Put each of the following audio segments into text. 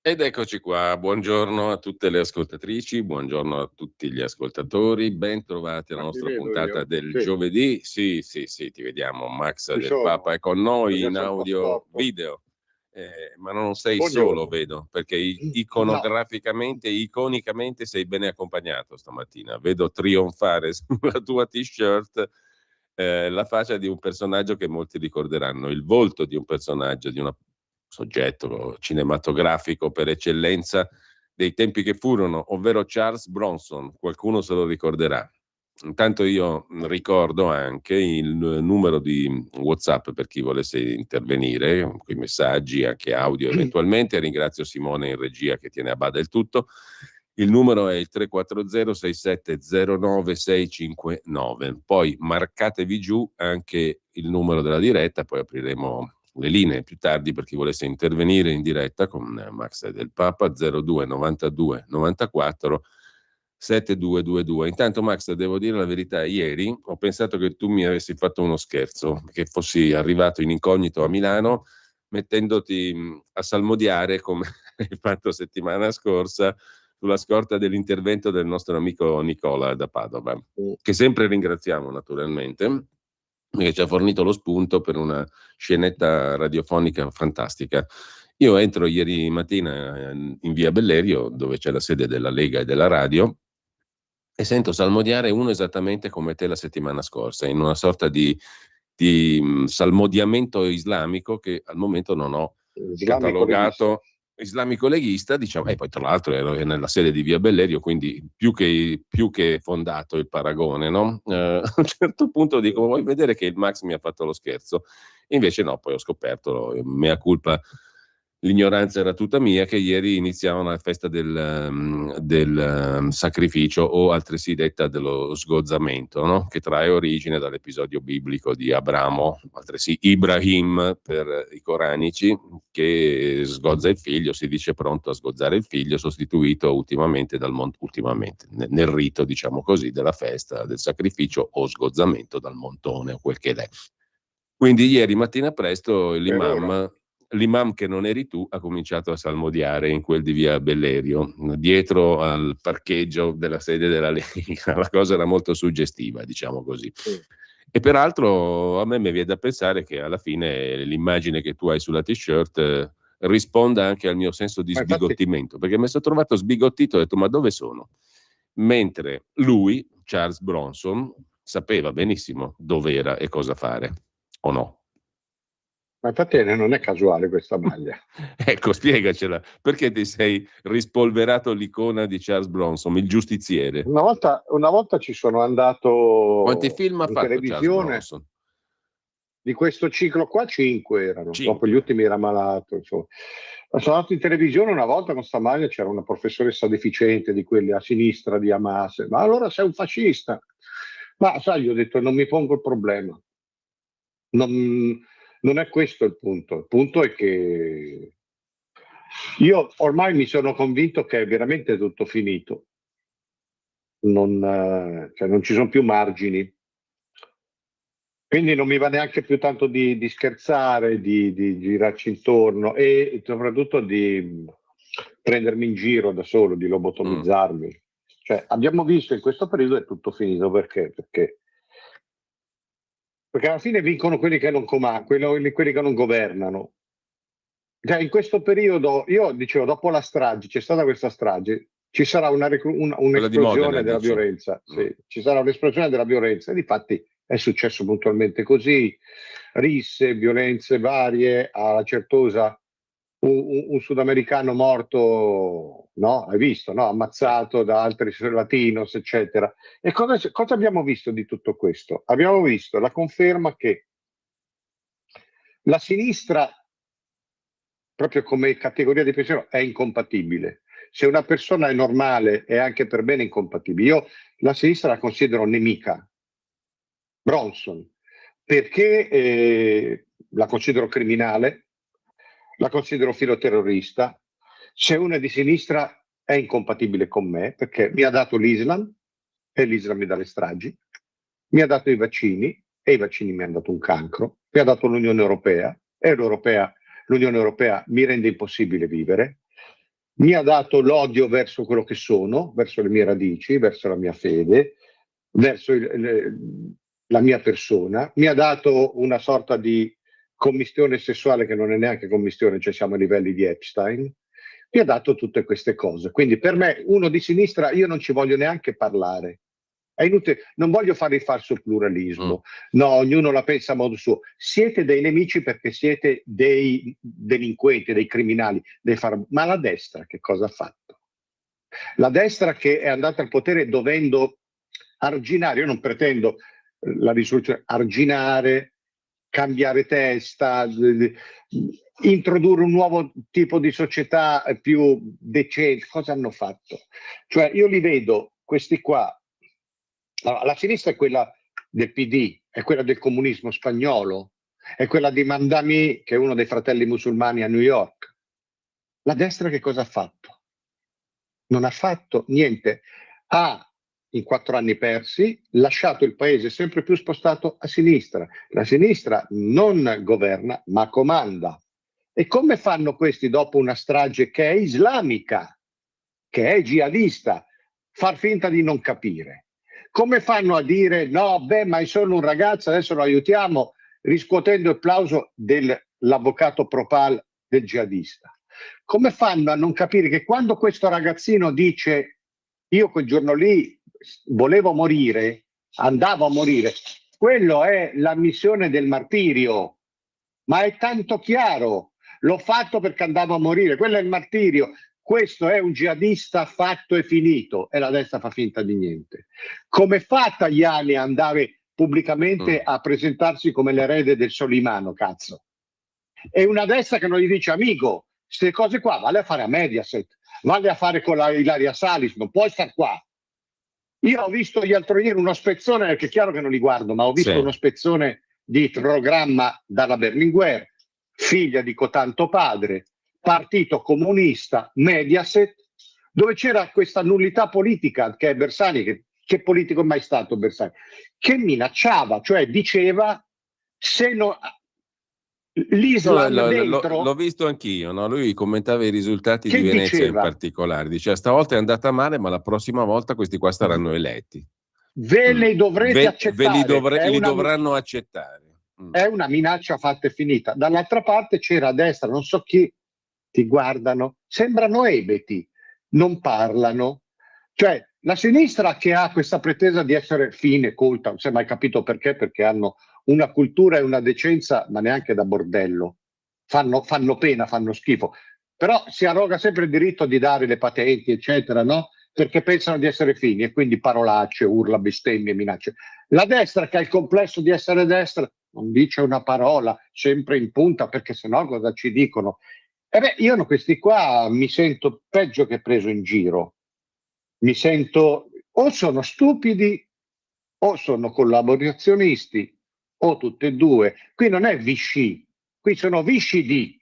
Ed eccoci qua, buongiorno a tutte le ascoltatrici, buongiorno a tutti gli ascoltatori, ben trovati alla Ma ti nostra vedo puntata io? del Sì, giovedì. Sì, sì, sì, ti vediamo, Max ci del Papa sono, è con noi perché in sei un po' audio storto. video. Ma non sei solo, Buongiorno. vedo, perché No, iconograficamente, iconicamente sei bene accompagnato stamattina. Vedo trionfare sulla tua t-shirt la faccia di un personaggio che molti ricorderanno, il volto di un personaggio, di un soggetto cinematografico per eccellenza dei tempi che furono, ovvero Charles Bronson. Qualcuno se lo ricorderà. Intanto io ricordo anche il numero di WhatsApp per chi volesse intervenire, con i messaggi, anche audio eventualmente. Ringrazio Simone in regia che tiene a bada il tutto. Il numero è il 340-6709-659. Poi marcatevi giù anche il numero della diretta, poi apriremo le linee più tardi per chi volesse intervenire in diretta con Max del Papa 02 92 94 7222. Intanto Max, devo dire la verità, ieri ho pensato che tu mi avessi fatto uno scherzo, che fossi arrivato in incognito a Milano mettendoti a salmodiare come hai fatto settimana scorsa sulla scorta dell'intervento del nostro amico Nicola da Padova, che sempre ringraziamo naturalmente, che ci ha fornito lo spunto per una scenetta radiofonica fantastica. Io entro ieri mattina in via Bellerio, dove c'è la sede della Lega e della radio, e sento salmodiare uno esattamente come te la settimana scorsa, in una sorta di salmodiamento islamico che al momento non ho islamico leghista. catalogato islamico leghista, diciamo, e poi tra l'altro ero nella sede di Via Bellerio, quindi più che fondato il paragone, no? A un certo punto dico, vuoi vedere che il Max mi ha fatto lo scherzo? Invece no, poi ho scoperto, mea culpa, l'ignoranza era tutta mia, che ieri iniziavano la festa del sacrificio, o altresì detta dello sgozzamento, no? Che trae origine dall'episodio biblico di Abramo, altresì Ibrahim per i coranici, che sgozza il figlio, si dice pronto a sgozzare il figlio, sostituito ultimamente ultimamente, nel rito, diciamo così, della festa del sacrificio o sgozzamento dal montone o quel che è. Quindi ieri mattina presto Per ora. l'imam che non eri tu ha cominciato a salmodiare in quel di via Bellerio, dietro al parcheggio della sede della Lega. La cosa era molto suggestiva, diciamo così. Sì. E peraltro a me mi viene da pensare che alla fine l'immagine che tu hai sulla t-shirt risponda anche al mio senso di Ma infatti, sbigottimento, perché mi sono trovato sbigottito e ho detto ma dove sono? Mentre lui, Charles Bronson, sapeva benissimo dove era e cosa fare, o no? non è casuale questa maglia. Ecco, spiegacela. Perché ti sei rispolverato l'icona di Charles Bronson, il giustiziere? Una volta ci sono Quanti andato film ha in fatto Charles televisione, Bronson? di questo ciclo qua 5 erano, dopo gli 5. ultimi era malato, insomma. Ma sono andato in televisione una volta con sta maglia, c'era una professoressa deficiente di quelle a sinistra di Hamas, ma allora sei un fascista? Ma sai, gli ho detto non mi pongo il problema, non è questo il punto è che io ormai mi sono convinto che è veramente tutto finito, cioè non ci sono più margini. Quindi non mi va neanche più tanto di scherzare, di girarci intorno e soprattutto di prendermi in giro da solo, di Mm. lobotomizzarmi. Cioè, abbiamo visto in questo periodo è tutto finito perché? Perché alla fine vincono quelli che non comandano, quelli che non governano. Cioè, in questo periodo, io dicevo, dopo la strage, c'è stata questa strage, ci sarà Quella di Modena, un'esplosione della dici? violenza, Mm. sì, ci sarà un'esplosione della violenza, e difatti è successo puntualmente così, risse, violenze varie, a Certosa un sudamericano morto, no? Hai visto, no? Sì. Ammazzato da altri latinos, eccetera. E cosa abbiamo visto di tutto questo? Abbiamo visto la conferma che la sinistra proprio come categoria di pensiero è incompatibile. Se una persona è normale è anche per bene incompatibile. Io la sinistra la considero nemica. Bronson, perché la considero criminale, la considero filoterrorista. Se uno è di sinistra è incompatibile con me perché mi ha dato l'Islam e l'Islam mi dà le stragi, mi ha dato i vaccini e i vaccini mi hanno dato un cancro, mi ha dato l'Unione Europea e l'Unione Europea mi rende impossibile vivere. mi ha dato l'odio verso quello che sono, verso le mie radici, verso la mia fede, verso la mia persona, mi ha dato una sorta di commistione sessuale che non è neanche commistione, cioè siamo a livelli di Epstein, mi ha dato tutte queste cose. Quindi per me, uno di sinistra, io non ci voglio neanche parlare. È inutile, non voglio fare il falso pluralismo, no, ognuno la pensa a modo suo. Siete dei nemici perché siete dei delinquenti, dei criminali, ma la destra che cosa ha fatto? La destra che è andata al potere dovendo arginare, io non pretendo la risoluzione, arginare, cambiare testa, introdurre un nuovo tipo di società più decente. Cosa hanno fatto? Cioè io li vedo, questi qua, la sinistra è quella del PD, è quella del comunismo spagnolo, è quella di Mandami, che è uno dei fratelli musulmani a New York. La destra che cosa ha fatto? Non ha fatto niente. Ha, in 4 anni persi, lasciato il paese sempre più spostato a sinistra. La sinistra non governa, ma comanda. E come fanno questi dopo una strage che è islamica, che è jihadista, far finta di non capire? Come fanno a dire no, beh, ma è solo un ragazzo, adesso lo aiutiamo, riscuotendo il plauso dell'avvocato Propal del jihadista? Come fanno a non capire che quando questo ragazzino dice io quel giorno lì volevo morire, andavo a morire, quello è la missione del martirio, ma è tanto chiaro, l'ho fatto perché andavo a morire, quello è il martirio. Questo è un jihadista fatto e finito, e la destra fa finta di niente. Come fa Tajani a andare pubblicamente a presentarsi come l'erede del Solimano, cazzo? E una destra che non gli dice amico, queste cose qua vale a fare a Mediaset, vale a fare con la Ilaria Salis, non puoi star qua. Io ho visto l'altro ieri uno spezzone, perché è chiaro che non li guardo, ma ho visto uno spezzone di programma dalla Berlinguer, figlia di cotanto padre, partito comunista, Mediaset, dove c'era questa nullità politica che è Bersani, che politico è mai stato Bersani, che minacciava, cioè diceva se no, l'Islam dentro... L'ho visto anch'io, no? Lui commentava i risultati che di Venezia diceva? in particolare, diceva stavolta è andata male ma la prossima volta questi qua saranno eletti. Ve li dovrete accettare. Li dovranno accettare. È una minaccia fatta e finita. Dall'altra parte c'era a destra, non so chi, ti guardano, sembrano ebeti, non parlano. Cioè, la sinistra che ha questa pretesa di essere fine, colta, non si è mai capito perché hanno una cultura e una decenza, ma neanche da bordello. Fanno pena, fanno schifo. Però si arroga sempre il diritto di dare le patenti, eccetera, no? Perché pensano di essere fini e quindi parolacce, urla, bestemmie, minacce. La destra che ha il complesso di essere destra non dice una parola, sempre in punta, perché sennò cosa ci dicono? E beh, io questi qua mi sento peggio che preso in giro. Mi sento o sono stupidi o sono collaborazionisti o tutte e due. Qui non è Vichy, qui sono viscidi.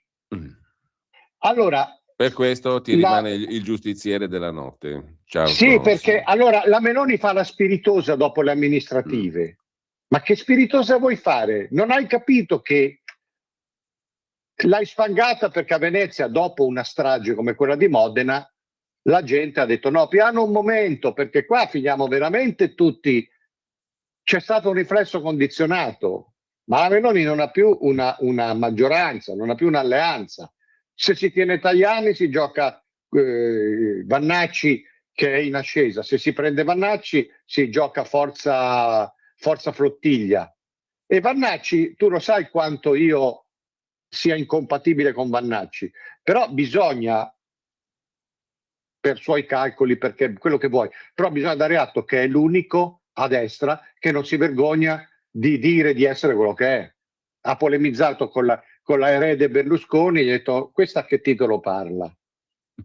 Allora, per questo ti rimane il giustiziere della notte. Ciao. Sì, perché allora la Meloni fa la spiritosa dopo le amministrative. Ma che spiritosa vuoi fare? Non hai capito che l'hai sfangata perché a Venezia, dopo una strage come quella di Modena, la gente ha detto no, piano un momento, perché qua finiamo veramente tutti. C'è stato un riflesso condizionato, ma la Meloni non ha più una maggioranza, non ha più un'alleanza. Se si tiene Tajani si gioca Vannacci che è in ascesa, se si prende Vannacci si gioca forza Flottiglia. E Vannacci, tu lo sai quanto io sia incompatibile con Vannacci, però bisogna, per suoi calcoli, perché quello che vuoi, però bisogna dare atto che è l'unico a destra che non si vergogna di dire di essere quello che è. Ha polemizzato con la erede Berlusconi e gli ha detto questa a che titolo parla?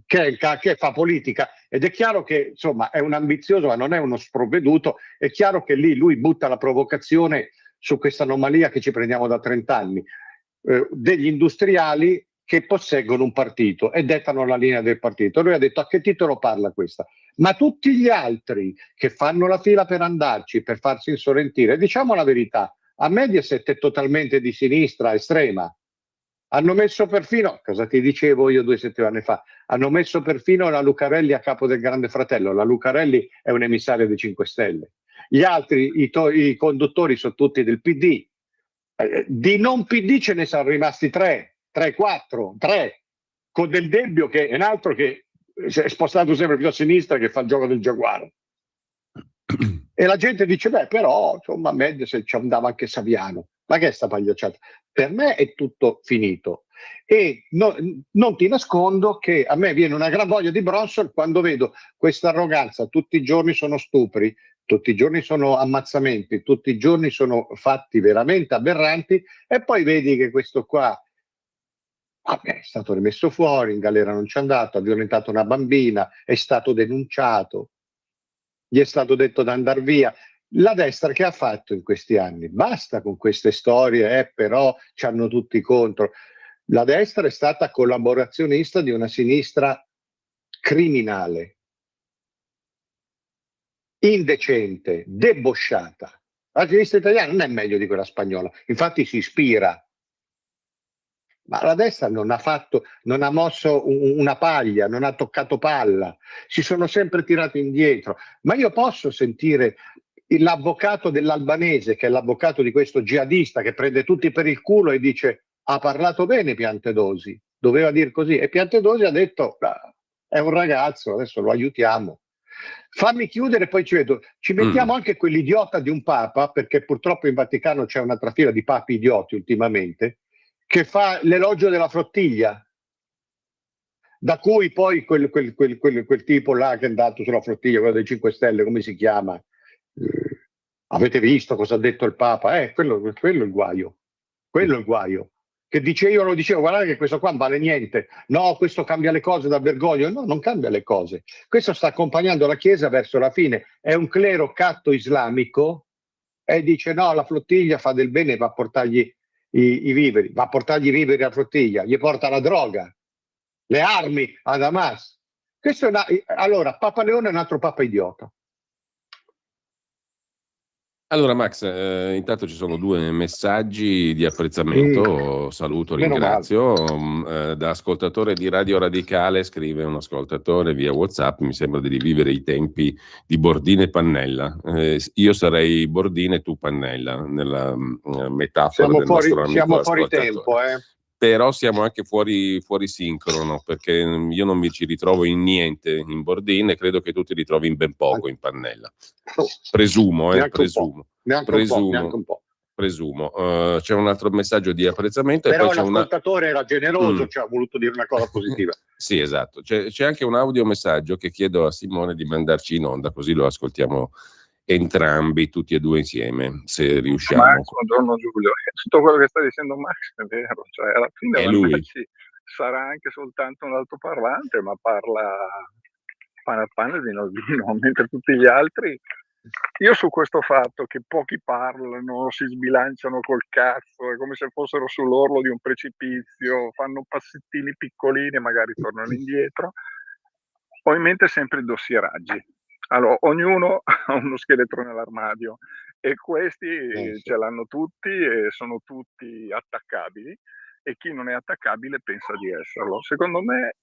Che fa politica, ed è chiaro che insomma è un ambizioso ma non è uno sprovveduto, è chiaro che lì lui butta la provocazione su questa anomalia che ci prendiamo da 30 anni, degli industriali che posseggono un partito e dettano la linea del partito. Lui ha detto a che titolo parla questa? Ma tutti gli altri che fanno la fila per andarci, per farsi insolentire, diciamo la verità, a Mediaset è totalmente di sinistra estrema, Hanno messo perfino, cosa ti dicevo io 2 settimane fa, hanno messo perfino la Lucarelli a capo del Grande Fratello. La Lucarelli è un emissario dei 5 Stelle. Gli altri, i conduttori sono tutti del PD. Di non PD ce ne sono rimasti 3, 4, 3, con Del Debbio che è un altro che si è spostato sempre più a sinistra, che fa il gioco del giaguaro. E la gente dice, beh, però, insomma, Mediaset ci andava anche Saviano. Ma che è sta pagliacciata? Per me è tutto finito. E non ti nascondo che a me viene una gran voglia di Bronson quando vedo questa arroganza. Tutti i giorni sono stupri, tutti i giorni sono ammazzamenti, tutti i giorni sono fatti veramente aberranti, e poi vedi che questo qua è stato rimesso fuori, in galera non c'è andato, ha violentato una bambina, è stato denunciato, gli è stato detto di andare via. La destra che ha fatto in questi anni? Basta con queste storie, però ci hanno tutti contro. La destra è stata collaborazionista di una sinistra criminale, indecente, debosciata. La sinistra italiana non è meglio di quella spagnola, infatti si ispira. Ma la destra non ha mosso una paglia, non ha toccato palla, si sono sempre tirati indietro. Ma io posso sentire l'avvocato dell'Albanese, che è l'avvocato di questo jihadista che prende tutti per il culo e dice: ha parlato bene Piantedosi, doveva dire così. E Piantedosi ha detto: è un ragazzo, adesso lo aiutiamo. Fammi chiudere, poi ci vedo. Ci mettiamo anche quell'idiota di un papa, perché purtroppo in Vaticano c'è una trafila di papi idioti ultimamente, che fa l'elogio della flottiglia, da cui poi quel tipo là che è andato sulla flottiglia, quello dei 5 Stelle, come si chiama? Avete visto cosa ha detto il Papa? Quello è il guaio. Quello è il guaio. Che io lo dicevo, guardate che questo qua non vale niente. No, questo cambia le cose da Bergoglio. No, non cambia le cose. Questo sta accompagnando la Chiesa verso la fine. È un clero catto islamico e dice no, la flottiglia fa del bene, va a portargli i viveri, va a portargli i viveri alla flottiglia, gli porta la droga, le armi ad Hamas. Allora, Papa Leone è un altro papa idiota. Allora Max, intanto ci sono 2 messaggi di apprezzamento, saluto, ringrazio. Da ascoltatore di Radio Radicale scrive un ascoltatore via WhatsApp: mi sembra di rivivere i tempi di Bordin e Pannella. Io sarei Bordin e tu Pannella, nella metafora del nostro amico siamo fuori ascoltatore. Tempo, Però siamo anche fuori sincrono, perché io non mi ci ritrovo in niente in Bordin e credo che tu ti ritrovi in ben poco in Pannella. Presumo. Neanche un po'. Presumo. C'è un altro messaggio di apprezzamento. Però e poi l'ascoltatore era generoso, cioè ha voluto dire una cosa positiva. Sì, esatto. C'è anche un audiomessaggio che chiedo a Simone di mandarci in onda, così lo ascoltiamo entrambi, tutti e 2 insieme, se riusciamo. Max, buongiorno Giulio. Tutto quello che sta dicendo Max è vero, cioè alla fine Vannacci sarà anche soltanto un altoparlante, ma parla pane di Novino, mentre tutti gli altri. Io su questo fatto che pochi parlano, si sbilanciano col cazzo, è come se fossero sull'orlo di un precipizio, fanno passettini piccolini e magari tornano indietro, ho in mente sempre i dossieraggi. Allora, ognuno ha uno scheletro nell'armadio e questi ce l'hanno tutti e sono tutti attaccabili, e chi non è attaccabile pensa di esserlo. Secondo me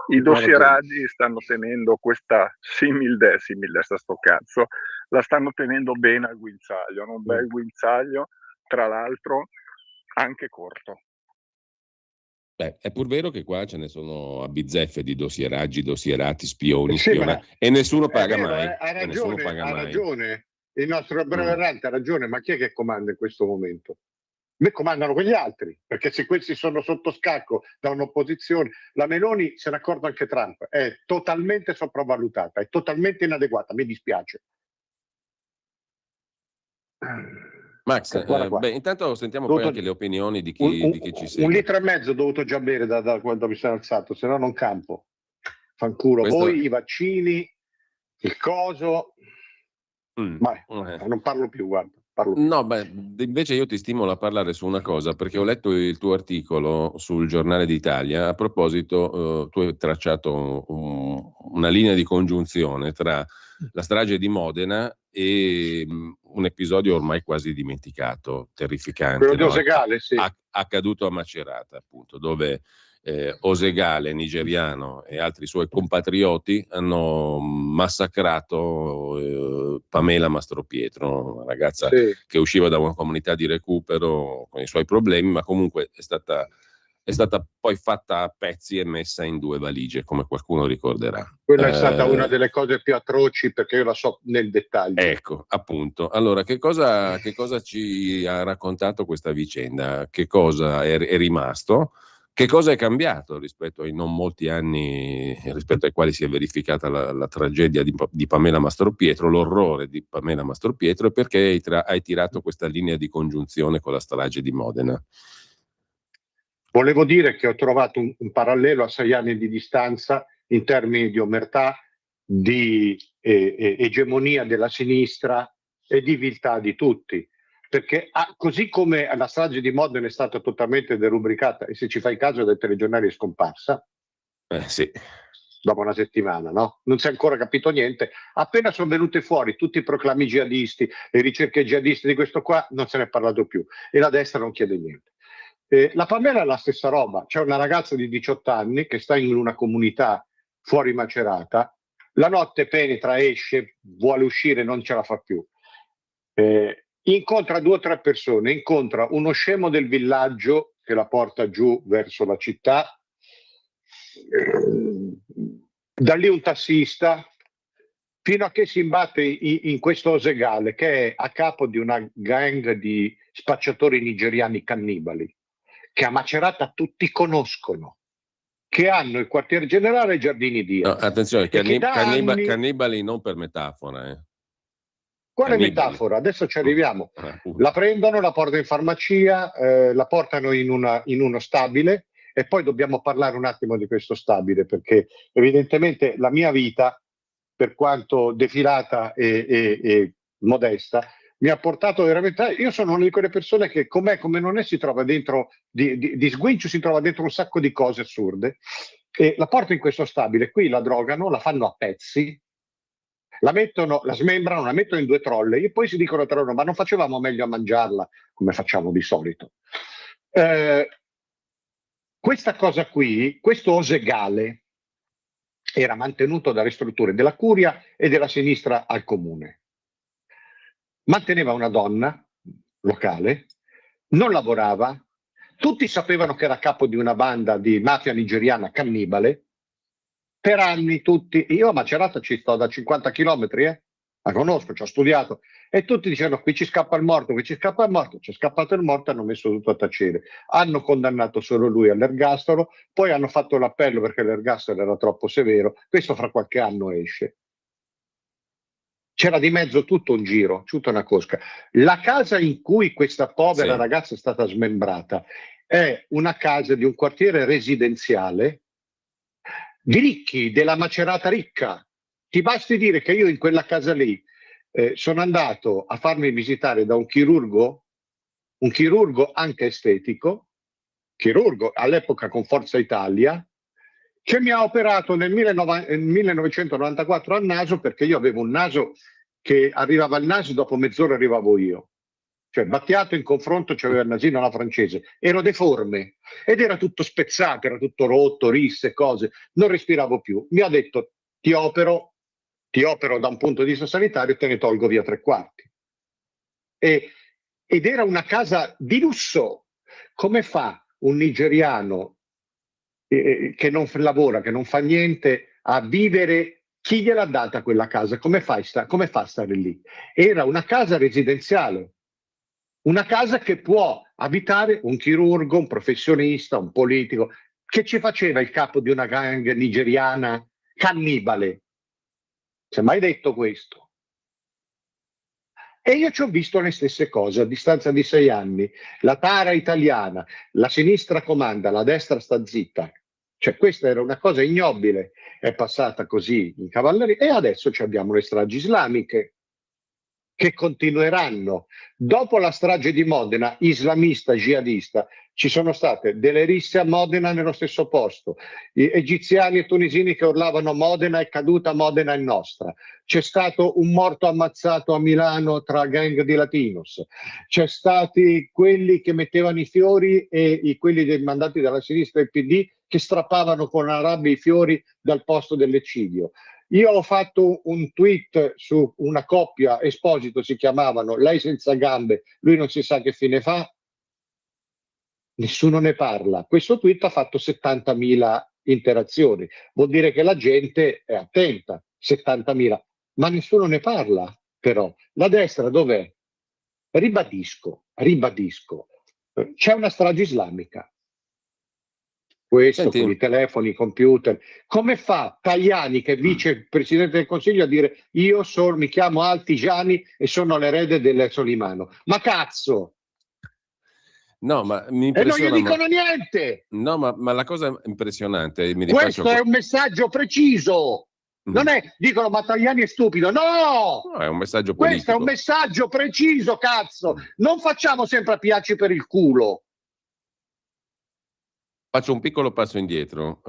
i dossieraggi stanno tenendo questa simil destra sto cazzo, la stanno tenendo bene al guinzaglio, un bel guinzaglio, tra l'altro anche corto. Beh, è pur vero che qua ce ne sono a bizzeffe di dossieraggi, dossierati, spioni, e nessuno paga mai. Ha ragione. Il nostro bravo errante ha ragione, ma chi è che comanda in questo momento? Me comandano quegli altri, perché se questi sono sotto scacco da un'opposizione, la Meloni, se ne accorge anche Trump, è totalmente sopravvalutata, è totalmente inadeguata, mi dispiace. Max, intanto sentiamo poi anche le opinioni di chi ci segue. 1,5 litri ho dovuto già bere da quando mi sono alzato, se no non campo. Fanculo, voi, i vaccini, il coso. Non parlo più, guarda. No, invece io ti stimolo a parlare su una cosa, perché ho letto il tuo articolo sul Giornale d'Italia. A proposito, tu hai tracciato una linea di congiunzione tra la strage di Modena e un episodio ormai quasi dimenticato, terrificante. Quello di Osegale, sì. Accaduto a Macerata, appunto, dove Osegale, nigeriano, e altri suoi compatrioti hanno massacrato Pamela Mastropietro, una ragazza che usciva da una comunità di recupero con i suoi problemi, ma comunque è stata poi fatta a pezzi e messa in 2 valigie, come qualcuno ricorderà. Quella è stata una delle cose più atroci, perché io la so nel dettaglio. Ecco, appunto. Allora, che cosa ci ha raccontato questa vicenda? Che cosa è rimasto? Che cosa è cambiato rispetto ai non molti anni rispetto ai quali si è verificata la tragedia di Pamela Mastropietro, l'orrore di Pamela Mastropietro, e perché hai tirato questa linea di congiunzione con la strage di Modena? Volevo dire che ho trovato un parallelo a 6 anni di distanza in termini di omertà, di egemonia della sinistra e di viltà di tutti. Perché così come la strage di Modena è stata totalmente derubricata, e se ci fai caso dai telegiornali è scomparsa, sì, dopo una settimana, no? Non si è ancora capito niente. Appena sono venute fuori tutti i proclami jihadisti, le ricerche jihadisti di questo qua, non se ne è parlato più. E la destra non chiede niente. La Pamela è la stessa roba. C'è una ragazza di 18 anni che sta in una comunità fuori Macerata, la notte penetra, esce, vuole uscire, non ce la fa più. Incontra 2 o 3 persone, incontra uno scemo del villaggio che la porta giù verso la città, da lì un tassista, fino a che si imbatte in questo Osegale, che è a capo di una gang di spacciatori nigeriani cannibali, che a Macerata tutti conoscono, che hanno il quartier generale ai Giardini Diaz. No, attenzione, cannibali non per metafora. Quale metafora? Adesso ci arriviamo. La prendono, la portano in farmacia, la portano in uno stabile, e poi dobbiamo parlare un attimo di questo stabile, perché evidentemente la mia vita, per quanto defilata e modesta, mi ha portato veramente. Io sono una di quelle persone che, come non è, si trova dentro di sguincio, si trova dentro un sacco di cose assurde, e la porto in questo stabile. Qui la drogano, la fanno a pezzi, la smembrano, la mettono in 2 trolle, e poi si dicono tra loro: ma non facevamo meglio a mangiarla come facciamo di solito? Questa cosa qui, questo Osegale, era mantenuto dalle strutture della curia e della sinistra al comune. Manteneva una donna locale, non lavorava, tutti sapevano che era capo di una banda di mafia nigeriana cannibale. Per anni tutti, io a Macerata ci sto da 50 chilometri, la conosco, ci ho studiato, e tutti dicevano: qui ci scappa il morto, qui ci scappa il morto. C'è scappato il morto, hanno messo tutto a tacere. Hanno condannato solo lui all'ergastolo, poi hanno fatto l'appello perché l'ergastolo era troppo severo. Questo fra qualche anno esce. C'era di mezzo tutto un giro, tutta una cosca. La casa in cui questa povera ragazza è stata smembrata è una casa di un quartiere residenziale di ricchi, della Macerata ricca. Ti basti dire che io in quella casa lì sono andato a farmi visitare da un chirurgo anche estetico, chirurgo all'epoca con Forza Italia, che mi ha operato nel 1994 al naso, perché io avevo un naso che arrivava al naso, dopo mezz'ora arrivavo io. Cioè, Battiato in confronto c'aveva il nasino alla francese, ero deforme ed era tutto spezzato, era tutto rotto, risse, cose, non respiravo più. Mi ha detto: ti opero da un punto di vista sanitario e te ne tolgo via 3/4. Ed era una casa di lusso. Come fa un nigeriano che non lavora, che non fa niente, a vivere? Chi gliel'ha data quella casa? Come fa a stare lì? Era una casa residenziale, una casa che può abitare un chirurgo, un professionista, un politico. Che ci faceva il capo di una gang nigeriana cannibale? Si è mai detto questo? E io ci ho visto le stesse cose a distanza di 6 anni. La tara italiana, la sinistra comanda, la destra sta zitta. Cioè, questa era una cosa ignobile, è passata così in cavalleria, e adesso abbiamo le stragi islamiche. che continueranno. Dopo la strage di Modena, islamista, jihadista, ci sono state delle risse a Modena nello stesso posto, egiziani e tunisini che urlavano Modena è caduta, Modena è nostra. C'è stato un morto ammazzato a Milano tra gang di Latinos. C'è stati quelli che mettevano i fiori e quelli dei mandati dalla sinistra del PD che strappavano con la rabbia i fiori dal posto dell'eccidio. Io ho fatto un tweet su una coppia, Esposito si chiamavano, lei senza gambe, lui non si sa che fine fa. Nessuno ne parla. Questo tweet ha fatto 70.000 interazioni. Vuol dire che la gente è attenta, 70.000. Ma nessuno ne parla, però. La destra dov'è? Ribadisco, c'è una strage islamica. Questo, Senti, con i telefoni, i computer. Come fa Tajani, che è vicepresidente del Consiglio, a dire io mi chiamo Altigiani e sono l'erede del Solimano? Ma cazzo! no, ma mi E non gli impressiona. dicono niente! No, ma la cosa impressionante, Questo è un messaggio preciso! Non è, dicono, ma Tajani è stupido. No! No, è un messaggio Questo è politico. un messaggio preciso, cazzo! Non facciamo sempre a piaci per il culo. Faccio un piccolo passo indietro.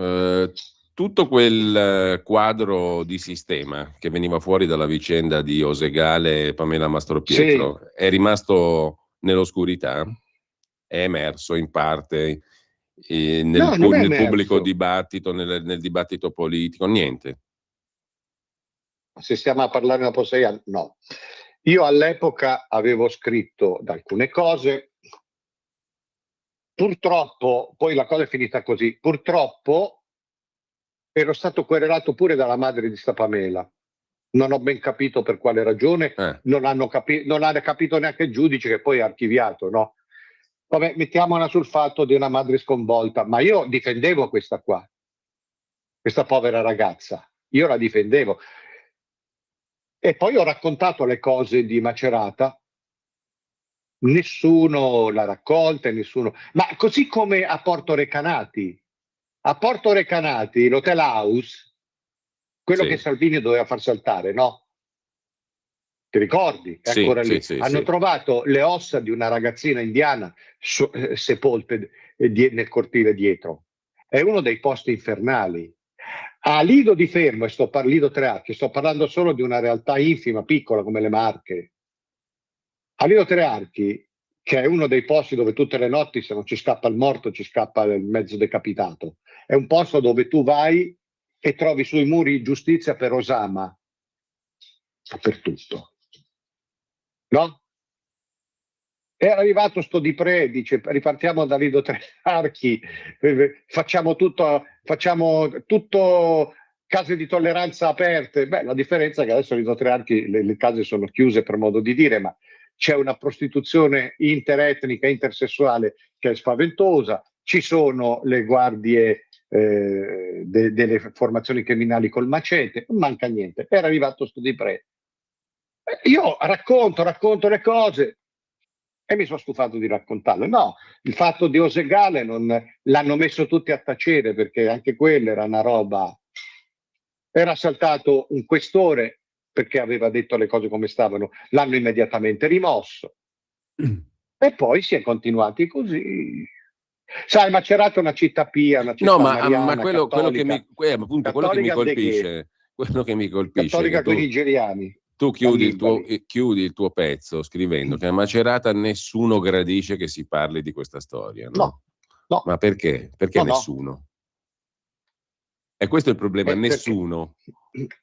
Tutto quel quadro di sistema che veniva fuori dalla vicenda di Osegale e Pamela Mastropietro è rimasto nell'oscurità? È emerso in parte nel pubblico dibattito, nel dibattito politico? Niente. Se stiamo a parlare una poesia, no. Io all'epoca avevo scritto alcune cose. Purtroppo, poi la cosa è finita così, purtroppo ero stato querelato pure dalla madre di sta Pamela. Non ho ben capito per quale ragione, non ha capito neanche il giudice, che poi ha archiviato, no? Vabbè, mettiamola sul fatto di una madre sconvolta, ma io difendevo questa povera ragazza, io la difendevo. E poi ho raccontato le cose di Macerata, nessuno l'ha raccolta, nessuno. Ma così come a Porto Recanati. A Porto Recanati, l'Hotel House, quello che Salvini doveva far saltare, no? Ti ricordi? È ancora lì. Hanno trovato le ossa di una ragazzina indiana sepolte nel cortile dietro. È uno dei posti infernali. A Lido di Fermo, Lido Tre Archi, sto parlando solo di una realtà infima, piccola come le Marche. A Lido Tre Archi, che è uno dei posti dove tutte le notti, se non ci scappa il morto, ci scappa il mezzo decapitato. È un posto dove tu vai e trovi sui muri giustizia per Osama, dappertutto. No? È arrivato sto Di Pre, dice ripartiamo da Lido Tre Archi, facciamo tutto case di tolleranza aperte. Beh, la differenza è che adesso Lido Tre Archi le case sono chiuse, per modo di dire, ma c'è una prostituzione interetnica, intersessuale che è spaventosa, ci sono le guardie delle formazioni criminali col macete, non manca niente. Era arrivato sto Di Pre. Io racconto le cose e mi sono stufato di raccontarle. No, il fatto di Osegale l'hanno messo tutti a tacere, perché anche quella era una roba. Era saltato un questore perché aveva detto le cose come stavano, l'hanno immediatamente rimosso. E poi si è continuati così. Sai, Macerata è una città pia, una città mariana, quello che mi colpisce, cattolica con i nigeriani. Tu chiudi il tuo pezzo scrivendo che a Macerata nessuno gradisce che si parli di questa storia, no? No. Ma perché? Perché nessuno? No. E questo è il problema, nessuno.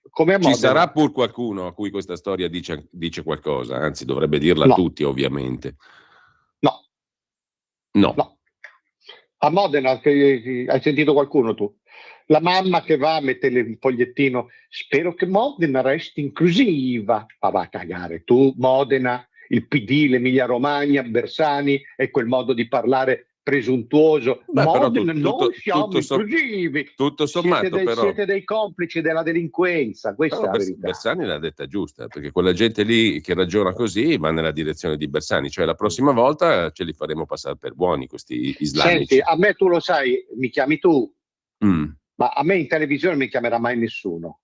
Come ci sarà pur qualcuno a cui questa storia dice qualcosa, anzi dovrebbe dirla a tutti, ovviamente. No. A Modena, hai sentito qualcuno tu? La mamma che va a mettere il fogliettino, spero che Modena resti inclusiva. Ma va a cagare, tu Modena, il PD, l'Emilia Romagna, Bersani e quel modo di parlare presuntuoso. Beh, Modena, noi siamo inclusivi. Tutto sommato, siete dei complici della delinquenza, questa è la verità. Bersani l'ha detta giusta, perché quella gente lì che ragiona così va nella direzione di Bersani, cioè la prossima volta ce li faremo passare per buoni questi islamici. Senti, a me tu lo sai, mi chiami tu, ma a me in televisione non mi chiamerà mai nessuno,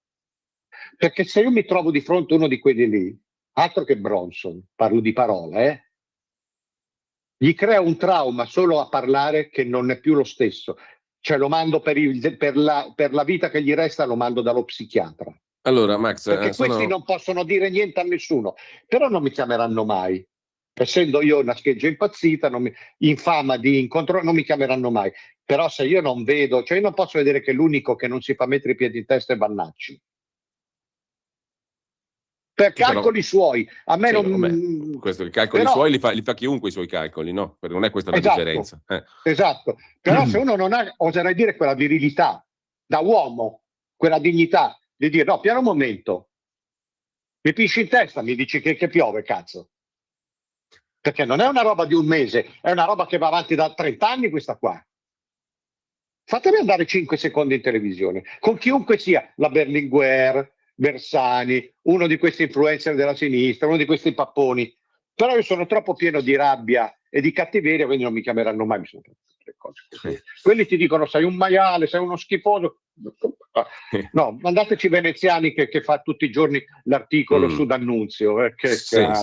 perché se io mi trovo di fronte a uno di quelli lì, altro che Bronson, parlo di parole, gli crea un trauma solo a parlare che non è più lo stesso. Cioè lo mando per la vita che gli resta, lo mando dallo psichiatra. Allora, Max, Perché questi non possono dire niente a nessuno, però non mi chiameranno mai. Essendo io una scheggia impazzita, in fama di incontro, non mi chiameranno mai. Però se io non vedo, cioè io non posso vedere che l'unico che non si fa mettere i piedi in testa è Vannacci. Per calcoli suoi, a me sì, non. I calcoli suoi li fa chiunque i suoi calcoli, no? Perché non è questa la differenza. Esatto, però se uno non ha, oserei dire, quella virilità da uomo, quella dignità di dire no, piano un momento, mi pisci in testa, mi dici che piove, cazzo. Perché non è una roba di un mese, è una roba che va avanti da 30 anni questa qua. Fatemi andare 5 secondi in televisione, con chiunque sia, la Berlinguer, Bersani, uno di questi influencer della sinistra, uno di questi papponi. Però io sono troppo pieno di rabbia e di cattiveria, quindi non mi chiameranno mai. Mi sono le cose. Quelli ti dicono sei un maiale, sei uno schifoso. No, mandateci veneziani che fa tutti i giorni l'articolo su D'Annunzio. Certo,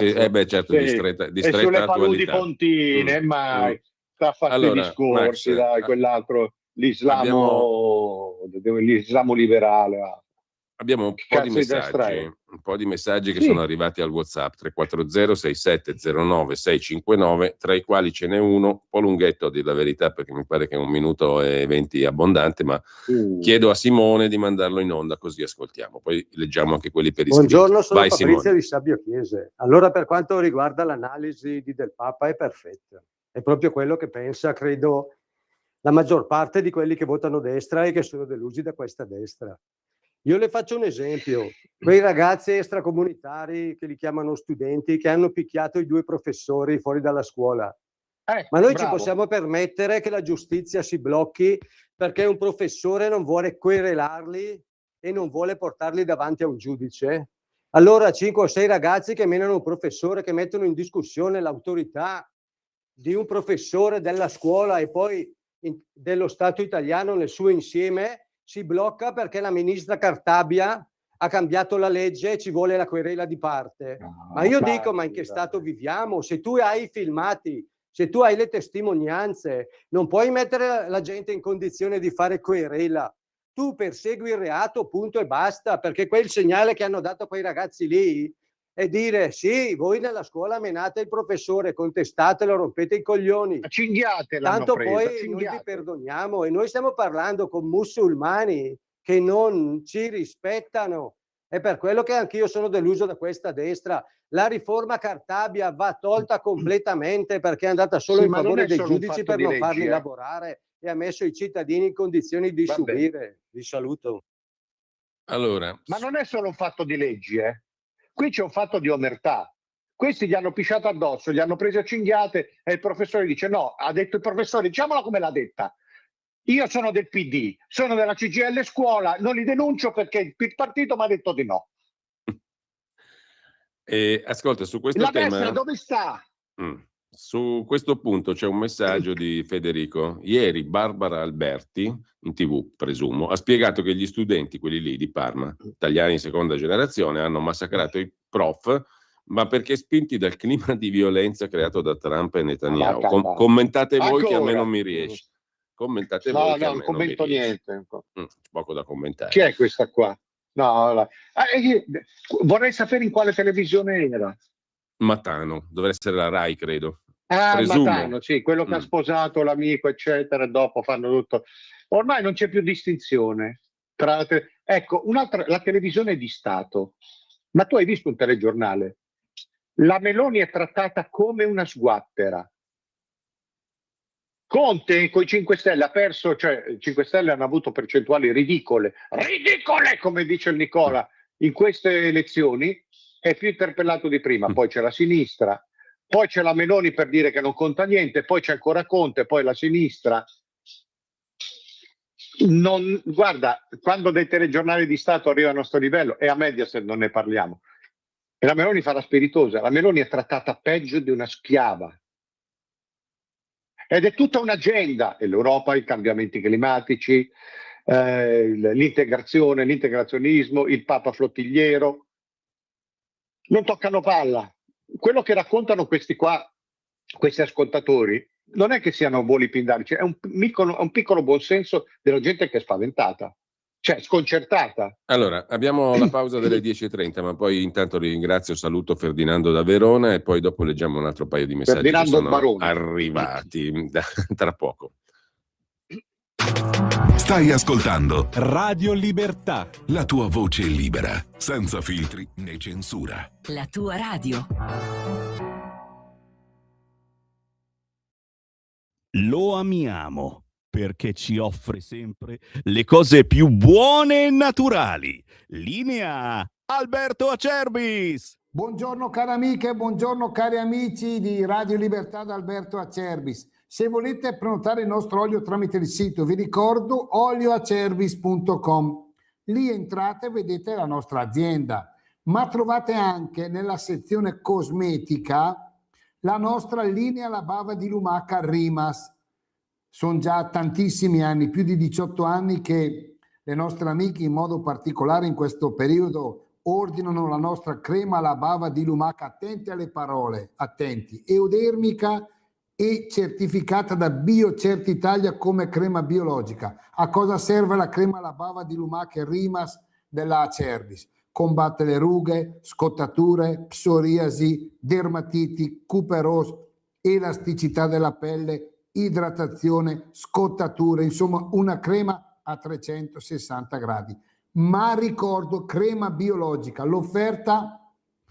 distretta e sulle paludi attualità. Pontine, mai. Sta a fare i discorsi, Max, dai, quell'altro, l'islamo liberale. Abbiamo un po' di messaggi che sono arrivati al WhatsApp 340 6709 659, tra i quali ce n'è uno un po' lunghetto, a dire la verità, perché mi pare che 1 minuto e 20 abbondante, ma chiedo a Simone di mandarlo in onda così ascoltiamo, poi leggiamo anche quelli per iscritto. Buongiorno, sono Fabrizio di Sabbio Chiese. Allora, per quanto riguarda l'analisi di Del Papa, è perfetta, è proprio quello che pensa, credo, la maggior parte di quelli che votano destra e che sono delusi da questa destra. Io le faccio un esempio, quei ragazzi extracomunitari che li chiamano studenti, che hanno picchiato i 2 professori fuori dalla scuola. Ma noi ci possiamo permettere che la giustizia si blocchi perché un professore non vuole querelarli e non vuole portarli davanti a un giudice? Allora 5 o 6 ragazzi che menano un professore, che mettono in discussione l'autorità di un professore della scuola e poi dello Stato italiano nel suo insieme, si blocca perché la ministra Cartabia ha cambiato la legge e ci vuole la querela di parte. Ma io dico, ma in che stato viviamo? Se tu hai i filmati, se tu hai le testimonianze, non puoi mettere la gente in condizione di fare querela. Tu persegui il reato, punto e basta, perché quel segnale che hanno dato quei ragazzi lì è dire sì, voi nella scuola menate il professore, contestatelo, rompete i coglioni. Tanto poi noi vi perdoniamo, e noi stiamo parlando con musulmani che non ci rispettano. È per quello che anch'io sono deluso da questa destra. La riforma Cartabia va tolta completamente perché è andata solo in favore dei giudici per non farli lavorare e ha messo i cittadini in condizioni di subire. Vi saluto. Allora, ma non è solo un fatto di leggi, Qui c'è un fatto di omertà. Questi gli hanno pisciato addosso, gli hanno preso a cinghiate e il professore dice no, ha detto il professore, diciamola come l'ha detta. Io sono del PD, sono della CGIL scuola, non li denuncio perché il partito mi ha detto di no. Ascolta, su questo tema... La destra dove sta? Su questo punto c'è un messaggio di Federico. Ieri Barbara Alberti, in TV presumo, ha spiegato che gli studenti, quelli lì di Parma, italiani di seconda generazione, hanno massacrato i prof, ma perché spinti dal clima di violenza creato da Trump e Netanyahu. Commentate voi che a me non mi riesce. Commentate voi che a me non mi riesce. Niente. Poco da commentare. Chi è questa qua? No. Vorrei sapere in quale televisione era. Matano, dovrebbe essere la Rai, credo. Matano, sì, quello che ha sposato l'amico, eccetera, dopo fanno tutto. Ormai non c'è più distinzione tra ecco, la televisione di Stato. Ma tu hai visto un telegiornale? La Meloni è trattata come una sguattera. Conte con i 5 Stelle ha perso, cioè i 5 Stelle hanno avuto percentuali ridicole, come dice il Nicola, in queste elezioni, è più interpellato di prima. Poi c'è la sinistra, poi c'è la Meloni per dire che non conta niente, poi c'è ancora Conte, poi la sinistra. Guarda, quando dei telegiornali di Stato arrivano a questo livello, e a Mediaset non ne parliamo, e la Meloni fa la spiritosa, la Meloni è trattata peggio di una schiava. Ed è tutta un'agenda, e l'Europa, i cambiamenti climatici, l'integrazione, l'integrazionismo, il Papa flottigliero. non toccano palla. Quello che raccontano questi ascoltatori, non è che siano voli pindarici, è un piccolo buonsenso della gente che è spaventata, cioè sconcertata. Allora, abbiamo la pausa delle 10:30, ma poi intanto ringrazio, saluto Ferdinando da Verona e poi dopo leggiamo un altro paio di messaggi Ferdinando che sono Barone. arrivati tra poco. Stai ascoltando Radio Libertà, la tua voce libera, senza filtri né censura. La tua radio. lo amiamo perché ci offre sempre le cose più buone e naturali. Linea Alberto Acerbis. Buongiorno cari amiche, buongiorno cari amici di Radio Libertà da Alberto Acerbis. Se volete prenotare il nostro olio tramite il sito, vi ricordo olioacerbis.com. Lì entrate e vedete la nostra azienda, ma trovate anche nella sezione cosmetica la nostra linea La Bava di Lumaca Rimas. Sono già tantissimi anni, più di 18 anni che le nostre amiche, in modo particolare in questo periodo, ordinano la nostra crema La Bava di Lumaca. Attenti alle parole, attenti, eudermica e certificata da BioCert Italia come crema biologica. A cosa serve la crema La Bava di Lumaca Rimas della Acerbis? Combatte le rughe, scottature, psoriasi, dermatiti, cuperose, elasticità della pelle, idratazione, scottature, insomma una crema a 360 gradi. Ma ricordo, crema biologica, l'offerta,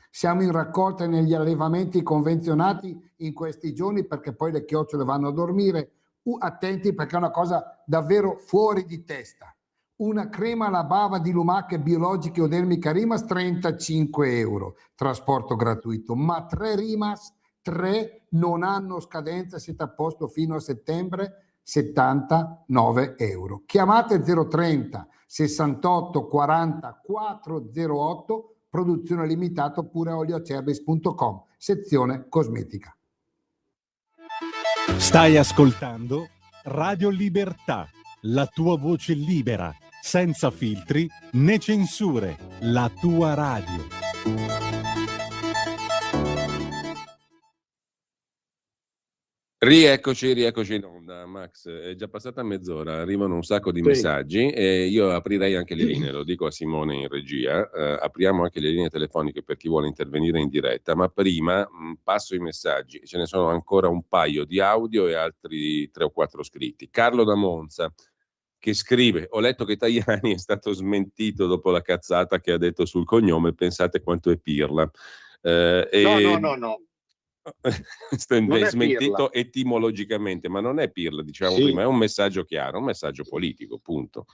siamo in raccolta negli allevamenti convenzionati in questi giorni perché poi le chiocciole vanno a dormire. Attenti perché è una cosa davvero fuori di testa. Una crema La Bava di Lumaca biologica eudermica Rimas 35 euro, trasporto gratuito, ma 3 Rimas, 3 non hanno scadenza, siete a posto fino a settembre, 79 euro. Chiamate 030 68 40 408, produzione limitata, oppure olioacerbis.com, sezione cosmetica. Stai ascoltando Radio Libertà, la tua voce libera, senza filtri né censure, la tua radio. Rieccoci in onda, Max. È già passata mezz'ora, arrivano un sacco di messaggi e io aprirei anche le linee, lo dico a Simone in regia, apriamo anche le linee telefoniche per chi vuole intervenire in diretta, ma prima passo i messaggi, ce ne sono ancora un paio di audio e altri 3 o 4 scritti. Carlo da Monza che scrive: ho letto che Tajani è stato smentito dopo la cazzata che ha detto sul cognome, pensate quanto è pirla. No. È smentito etimologicamente, ma non è pirla, diciamo prima, è un messaggio chiaro, un messaggio politico, punto.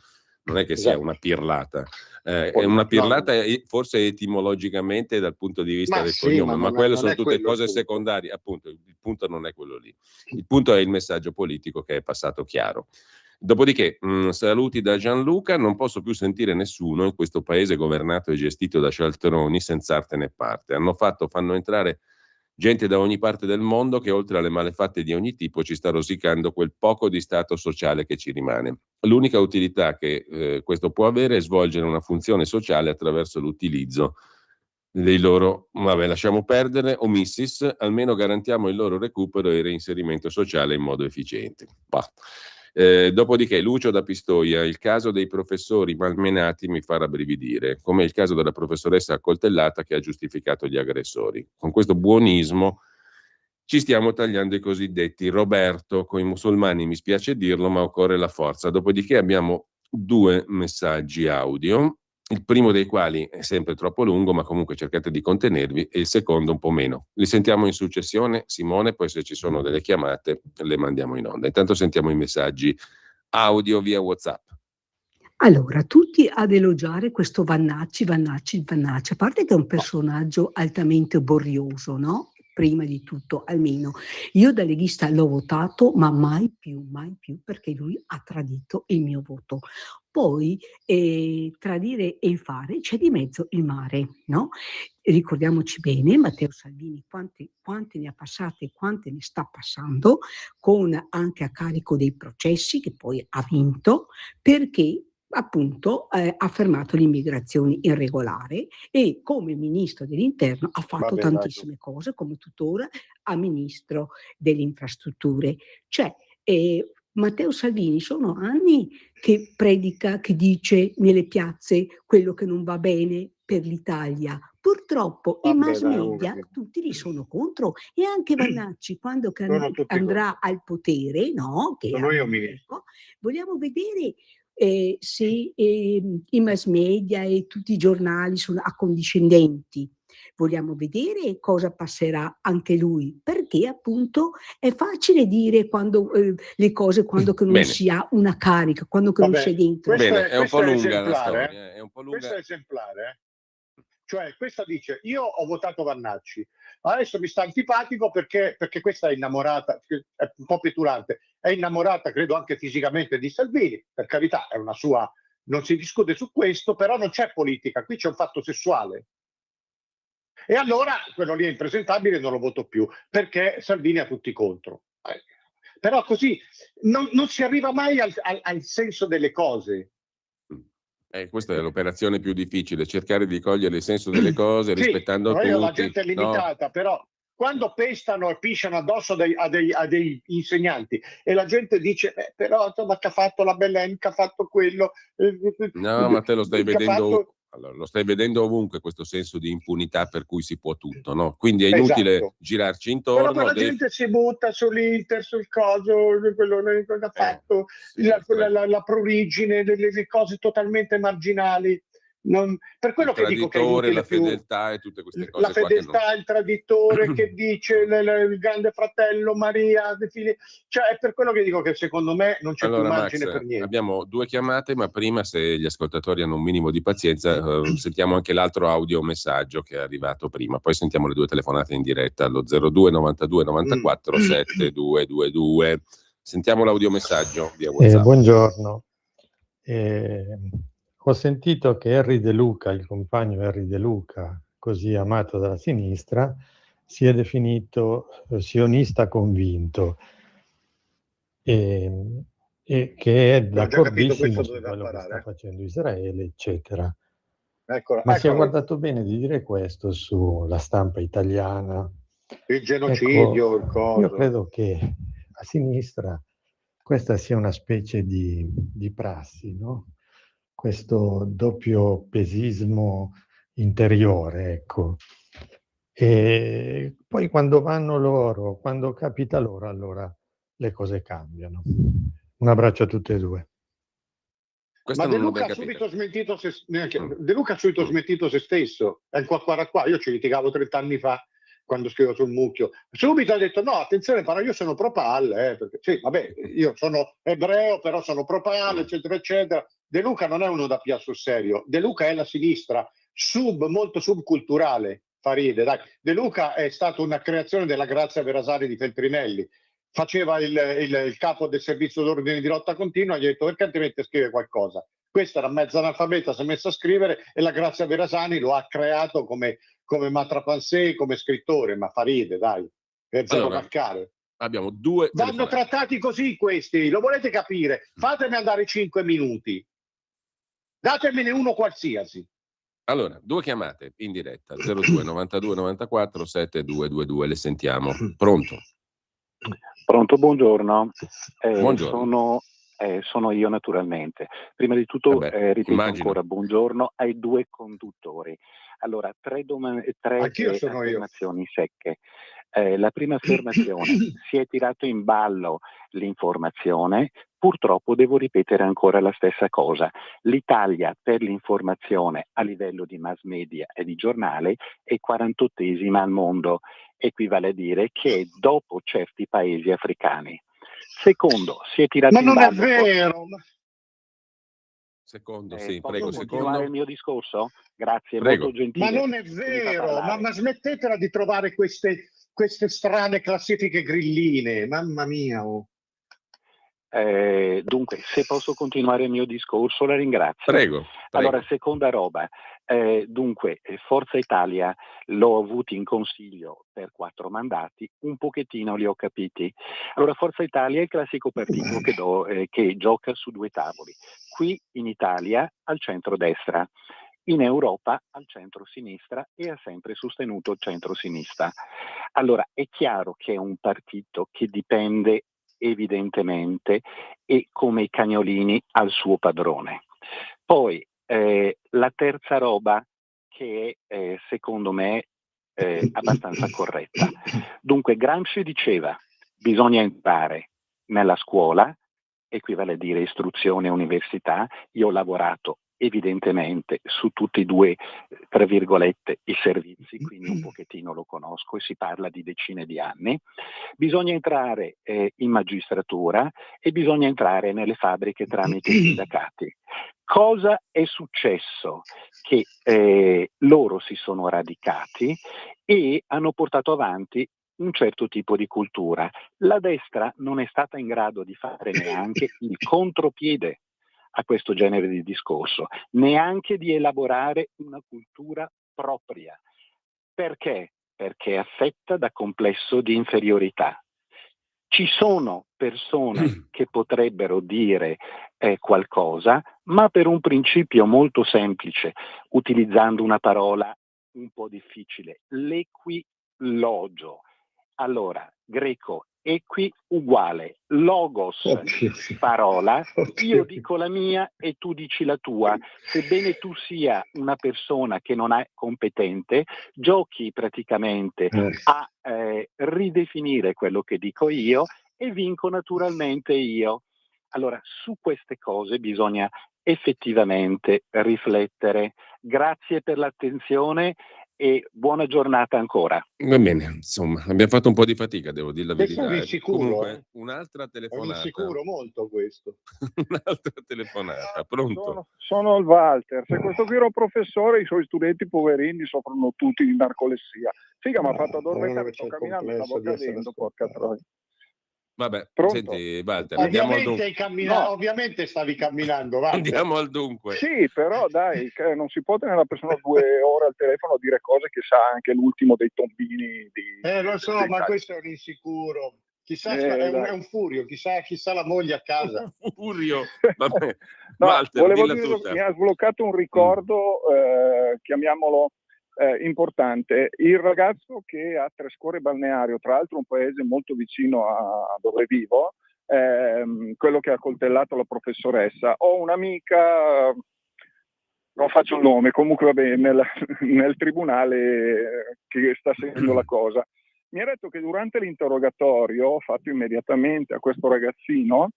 Non è che sia una pirlata, è una pirlata forse etimologicamente dal punto di vista del cognome, ma quello sono tutte cose secondarie, appunto, il punto non è quello lì, il punto è il messaggio politico che è passato chiaro. Dopodiché, saluti da Gianluca, non posso più sentire nessuno in questo paese governato e gestito da cialtroni senza arte né parte, fanno entrare gente da ogni parte del mondo che oltre alle malefatte di ogni tipo ci sta rosicando quel poco di stato sociale che ci rimane. L'unica utilità che questo può avere è svolgere una funzione sociale attraverso l'utilizzo dei loro, lasciamo perdere, omissis, almeno garantiamo il loro recupero e il reinserimento sociale in modo efficiente. Dopodiché Lucio da Pistoia: il caso dei professori malmenati mi fa rabbrividire, come il caso della professoressa accoltellata che ha giustificato gli aggressori. Con questo buonismo ci stiamo tagliando i cosiddetti. Roberto: con i musulmani mi spiace dirlo, ma occorre la forza. Dopodiché abbiamo 2 messaggi audio, il primo dei quali è sempre troppo lungo, ma comunque cercate di contenervi, e il secondo un po' meno. Li sentiamo in successione, Simone, poi se ci sono delle chiamate le mandiamo in onda. Intanto sentiamo i messaggi audio via WhatsApp. Allora, tutti ad elogiare questo Vannacci, a parte che è un personaggio altamente borioso, no? Prima di tutto, almeno. Io da leghista l'ho votato, ma mai più, perché lui ha tradito il mio voto. Poi, tra dire e il fare, c'è di mezzo il mare, no? Ricordiamoci bene, Matteo Salvini, quante ne ha passate e quante ne sta passando, con anche a carico dei processi che poi ha vinto, perché appunto ha fermato l'immigrazione irregolare e come ministro dell'interno ha fatto tantissime cose, come tuttora a ministro delle infrastrutture. Cioè, Matteo Salvini sono anni che predica, che dice nelle piazze quello che non va bene per l'Italia. Purtroppo i mass media tutti li sono contro, e anche Vannacci quando andrà al potere, no? Che ecco, vogliamo vedere se i mass media e tutti i giornali sono accondiscendenti. Vogliamo vedere cosa passerà anche lui, perché appunto è facile dire quando le cose quando che non si ha una carica, quando che non si è dentro. Bene, è un po' lunga la storia. È un po' lunga. Questo è esemplare, Cioè, questa dice, io ho votato Vannacci, adesso mi sta antipatico perché questa è innamorata, è un po' petulante, è innamorata, credo anche fisicamente, di Salvini, per carità, è una sua, non si discute su questo, però non c'è politica, qui c'è un fatto sessuale. E allora quello lì è impresentabile, non lo voto più, perché Salvini ha tutti contro. Però così non si arriva mai al senso delle cose. Questa è l'operazione più difficile, cercare di cogliere il senso delle cose rispettando tutti. La gente è limitata, però quando pestano e pisciano addosso a dei insegnanti e la gente dice però insomma che ha fatto la Belen, che ha fatto quello. No, ma te lo stai vedendo. Allora, lo stai vedendo ovunque questo senso di impunità per cui si può tutto, no? Quindi è inutile girarci intorno. Però la gente si butta sull'Inter, sul coso, quello che ha fatto, la prurigine, delle cose totalmente marginali. Per quello che dico che è inutile la fedeltà e tutte queste cose. La fedeltà, il traditore che dice il grande fratello Maria, cioè è per quello che dico che secondo me non c'è più margine per niente. Abbiamo 2 chiamate, ma prima, se gli ascoltatori hanno un minimo di pazienza, sentiamo anche l'altro audio messaggio che è arrivato prima, poi sentiamo le 2 telefonate in diretta allo 02 92 94 7222. Sentiamo l'audiomessaggio via WhatsApp. Buongiorno. Ho sentito che Erri De Luca, il compagno Erri De Luca, così amato dalla sinistra, si è definito sionista convinto e che è d'accordissimo su quello che sta facendo Israele, eccetera. Ma si è guardato bene di dire questo sulla stampa italiana. Il genocidio, il coso. Io credo che a sinistra questa sia una specie di prassi, no? Questo doppio pesismo interiore, ecco. E poi quando vanno loro, quando capita loro, allora le cose cambiano. Un abbraccio a tutte e 2. Ma De Luca ha subito smentito se stesso. È qua. Io ci litigavo 30 anni fa quando scrivo sul mucchio. Subito ha detto no, attenzione, però io sono pro-PAL, perché sì, vabbè, io sono ebreo, però sono pro-PAL, eccetera, eccetera. De Luca non è uno da più sul serio. De Luca è la sinistra, molto subculturale, Faride. Dai. De Luca è stata una creazione della Grazia Verasani di Feltrinelli. Faceva il capo del servizio d'ordine di lotta continua, gli ha detto perché altrimenti scrive qualcosa. Questa era mezza analfabeta, si è messa a scrivere e la Grazia Verasani lo ha creato come Matrapansé, come scrittore, ma Faride, dai, è zero calcare. Abbiamo 2 vanno trattati così questi, lo volete capire? Fatemi andare 5 minuti. Datemene uno qualsiasi. Allora, 2 chiamate in diretta, 02 92 94 7222, le sentiamo. Pronto? Pronto, buongiorno. Buongiorno. Sono io naturalmente. Prima di tutto ripeto ancora buongiorno ai 2 conduttori. Allora, 3 affermazioni secche. La prima affermazione, si è tirato in ballo l'informazione, purtroppo devo ripetere ancora la stessa cosa. L'Italia per l'informazione a livello di mass media e di giornale è 48esima al mondo, equivale a dire che è dopo certi paesi africani. Secondo, si è tirato in ballo... Ma non è vero! Secondo, sì, posso prego, continuare il mio discorso? Grazie, prego. molto gentile. Ma non è vero, ma smettetela di trovare queste strane classifiche grilline, mamma mia. Dunque, se posso continuare il mio discorso, la ringrazio. Prego. Allora, seconda roba, dunque, Forza Italia l'ho avuto in consiglio per 4 mandati, un pochettino li ho capiti. Allora, Forza Italia è il classico partito che gioca su 2 tavoli. Qui in Italia al centro-destra, in Europa al centro-sinistra, e ha sempre sostenuto il centro-sinistra. Allora, è chiaro che è un partito che dipende evidentemente e come i cagnolini al suo padrone. Poi la terza roba che è secondo me abbastanza corretta. Dunque Gramsci diceva bisogna entrare nella scuola, equivale a dire istruzione e università. Io ho lavorato evidentemente su tutti e 2, tra virgolette, i servizi, quindi un pochettino lo conosco e si parla di decine di anni. Bisogna entrare in magistratura e bisogna entrare nelle fabbriche tramite i sindacati. Cosa è successo? Che loro si sono radicati e hanno portato avanti un certo tipo di cultura. La destra non è stata in grado di fare neanche il contropiede a questo genere di discorso, neanche di elaborare una cultura propria. Perché? Perché è affetta da complesso di inferiorità. Ci sono persone che potrebbero dire qualcosa, ma per un principio molto semplice, utilizzando una parola un po' difficile, l'equilogio. Allora, greco, equi uguale, logos, parola, io dico la mia e tu dici la tua. Sebbene tu sia una persona che non è competente, giochi praticamente a ridefinire quello che dico io e vinco naturalmente io. Allora, su queste cose bisogna effettivamente riflettere. Grazie per l'attenzione e buona giornata ancora. Va bene, insomma, abbiamo fatto un po' di fatica, devo dire la Questo verità. è un insicuro, Comunque, un'altra È un telefonata. insicuro molto questo. Un'altra telefonata, pronto? Sono il Walter. Se questo qui era un professore, i suoi studenti poverini soffrono tutti di narcolessia. Figa, mi ha fatto addormentare, sto camminando, stavo cadendo, porca troia. Vabbè, Pronto? senti Walter, andiamo al dunque. Ovviamente stavi camminando, Walter. Andiamo al dunque. Sì, però dai, non si può tenere la persona 2 ore al telefono a dire cose che sa anche l'ultimo dei tombini di... Lo so, ma questo è un insicuro. Chissà, è un furio, chissà la moglie a casa. Un furio, vabbè. No, Walter, volevo dilla dire, tutta. mi ha sbloccato un ricordo, chiamiamolo importante. Il ragazzo che a Trescore Balneario, tra l'altro un paese molto vicino a dove vivo, quello che ha coltellato la professoressa. Ho un'amica, non faccio il nome, comunque va bene, nel tribunale che sta seguendo la cosa. Mi ha detto che durante l'interrogatorio fatto immediatamente a questo ragazzino,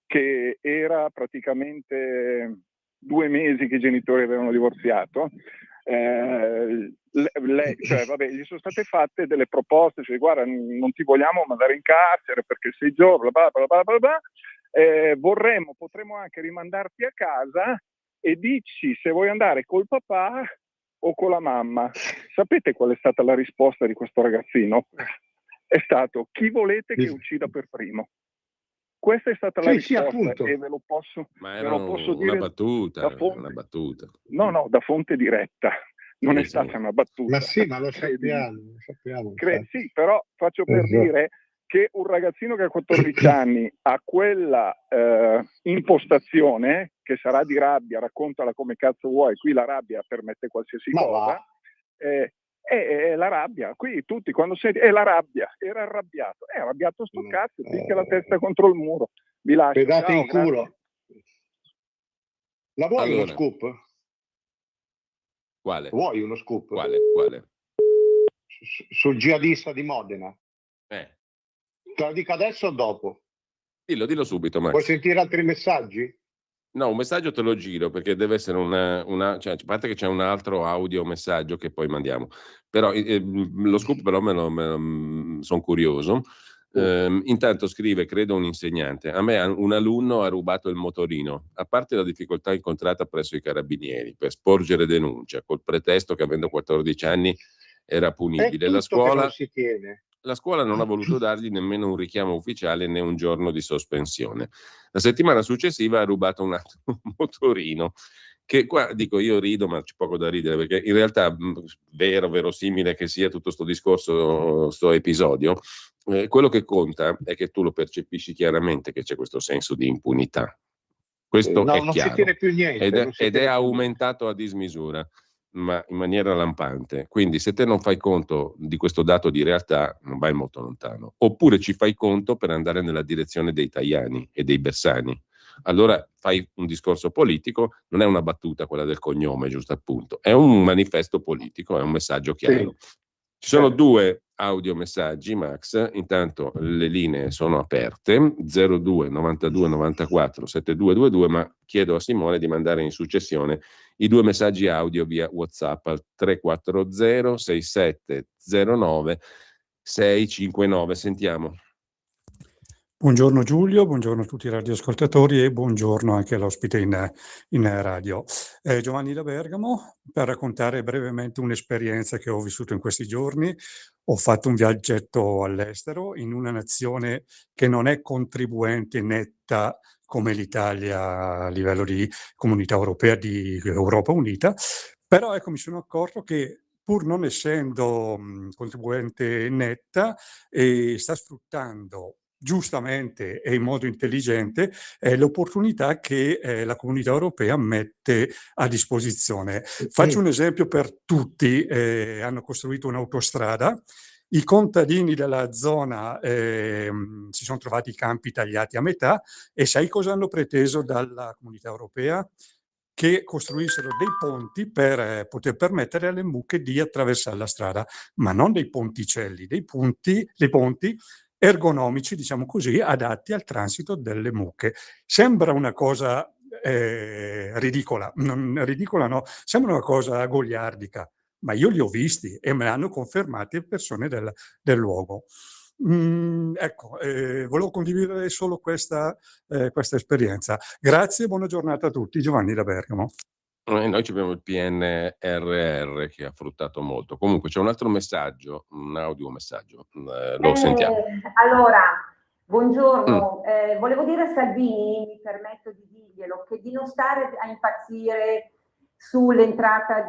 che era praticamente 2 mesi che i genitori avevano divorziato, gli sono state fatte delle proposte, cioè guarda, non ti vogliamo mandare in carcere perché sei giovane, bla bla bla bla bla, potremmo anche rimandarti a casa e dici se vuoi andare col papà o con la mamma. Sapete qual è stata la risposta di questo ragazzino? È stato: chi volete che uccida per primo? Questa è stata la risposta, e ve lo posso dire una battuta, una battuta. No, da fonte diretta. Non è stata una battuta. Ma sì, ma lo sappiamo. Sì, però faccio per dire che un ragazzino che ha 14 anni ha quella impostazione, che sarà di rabbia, raccontala come cazzo vuoi, qui la rabbia permette qualsiasi cosa, è la rabbia. Qui tutti quando senti è la rabbia, era arrabbiato sto cazzo, picchia la testa contro il muro. Vi lascio. Pedate in culo. La vuoi uno scoop? Quale? Vuoi uno scoop? Quale? Sul jihadista di Modena. Te lo dico adesso o dopo? Dillo subito, Max. Vuoi sentire altri messaggi? No, un messaggio te lo giro perché deve essere una cioè, a parte che c'è un altro audio messaggio che poi mandiamo, però lo scoop però sono curioso. Intanto scrive, credo un insegnante: a me un alunno ha rubato il motorino, a parte la difficoltà incontrata presso i carabinieri per sporgere denuncia col pretesto che avendo 14 anni era punibile. La scuola non ha voluto dargli nemmeno un richiamo ufficiale né un giorno di sospensione. La settimana successiva ha rubato un altro motorino che qua dico io rido, ma c'è poco da ridere, perché in realtà verosimile che sia tutto sto discorso, sto episodio, quello che conta è che tu lo percepisci chiaramente che c'è questo senso di impunità. Questo è non chiaro. si tiene più niente. Ed è aumentato a dismisura, ma in maniera lampante. Quindi se te non fai conto di questo dato di realtà, non vai molto lontano. Oppure ci fai conto per andare nella direzione dei Tajani e dei Bersani. Allora fai un discorso politico, non è una battuta quella del cognome, giusto appunto, è un manifesto politico, è un messaggio chiaro. Sì. Ci sono due audiomessaggi, Max, intanto le linee sono aperte, 02 92 94 7222, ma chiedo a Simone di mandare in successione i due messaggi audio via WhatsApp al 340 6709 659. Sentiamo. Buongiorno Giulio, buongiorno a tutti i radioascoltatori e buongiorno anche all'ospite in radio. Giovanni da Bergamo, per raccontare brevemente un'esperienza che ho vissuto in questi giorni. Ho fatto un viaggetto all'estero in una nazione che non è contribuente netta come l'Italia a livello di Comunità Europea, di Europa Unita, però ecco mi sono accorto che pur non essendo contribuente netta, sta sfruttando giustamente e in modo intelligente l'opportunità che la Comunità Europea mette a disposizione. Faccio un esempio per tutti, hanno costruito un'autostrada, i contadini della zona si sono trovati i campi tagliati a metà e sai cosa hanno preteso dalla Comunità Europea? Che costruissero dei ponti per poter permettere alle mucche di attraversare la strada, ma non dei ponticelli, dei ponti ergonomici, diciamo così, adatti al transito delle mucche. Sembra una cosa ridicola, no, sembra una cosa goliardica, ma io li ho visti e me l'hanno confermati le persone del luogo. Ecco, volevo condividere solo questa esperienza. Grazie e buona giornata a tutti. Giovanni da Bergamo. Noi abbiamo il PNRR che ha fruttato molto. Comunque c'è un altro messaggio, un audio messaggio, lo sentiamo. Allora, buongiorno. Volevo dire a Salvini, mi permetto di dirglielo, che di non stare a impazzire sull'entrata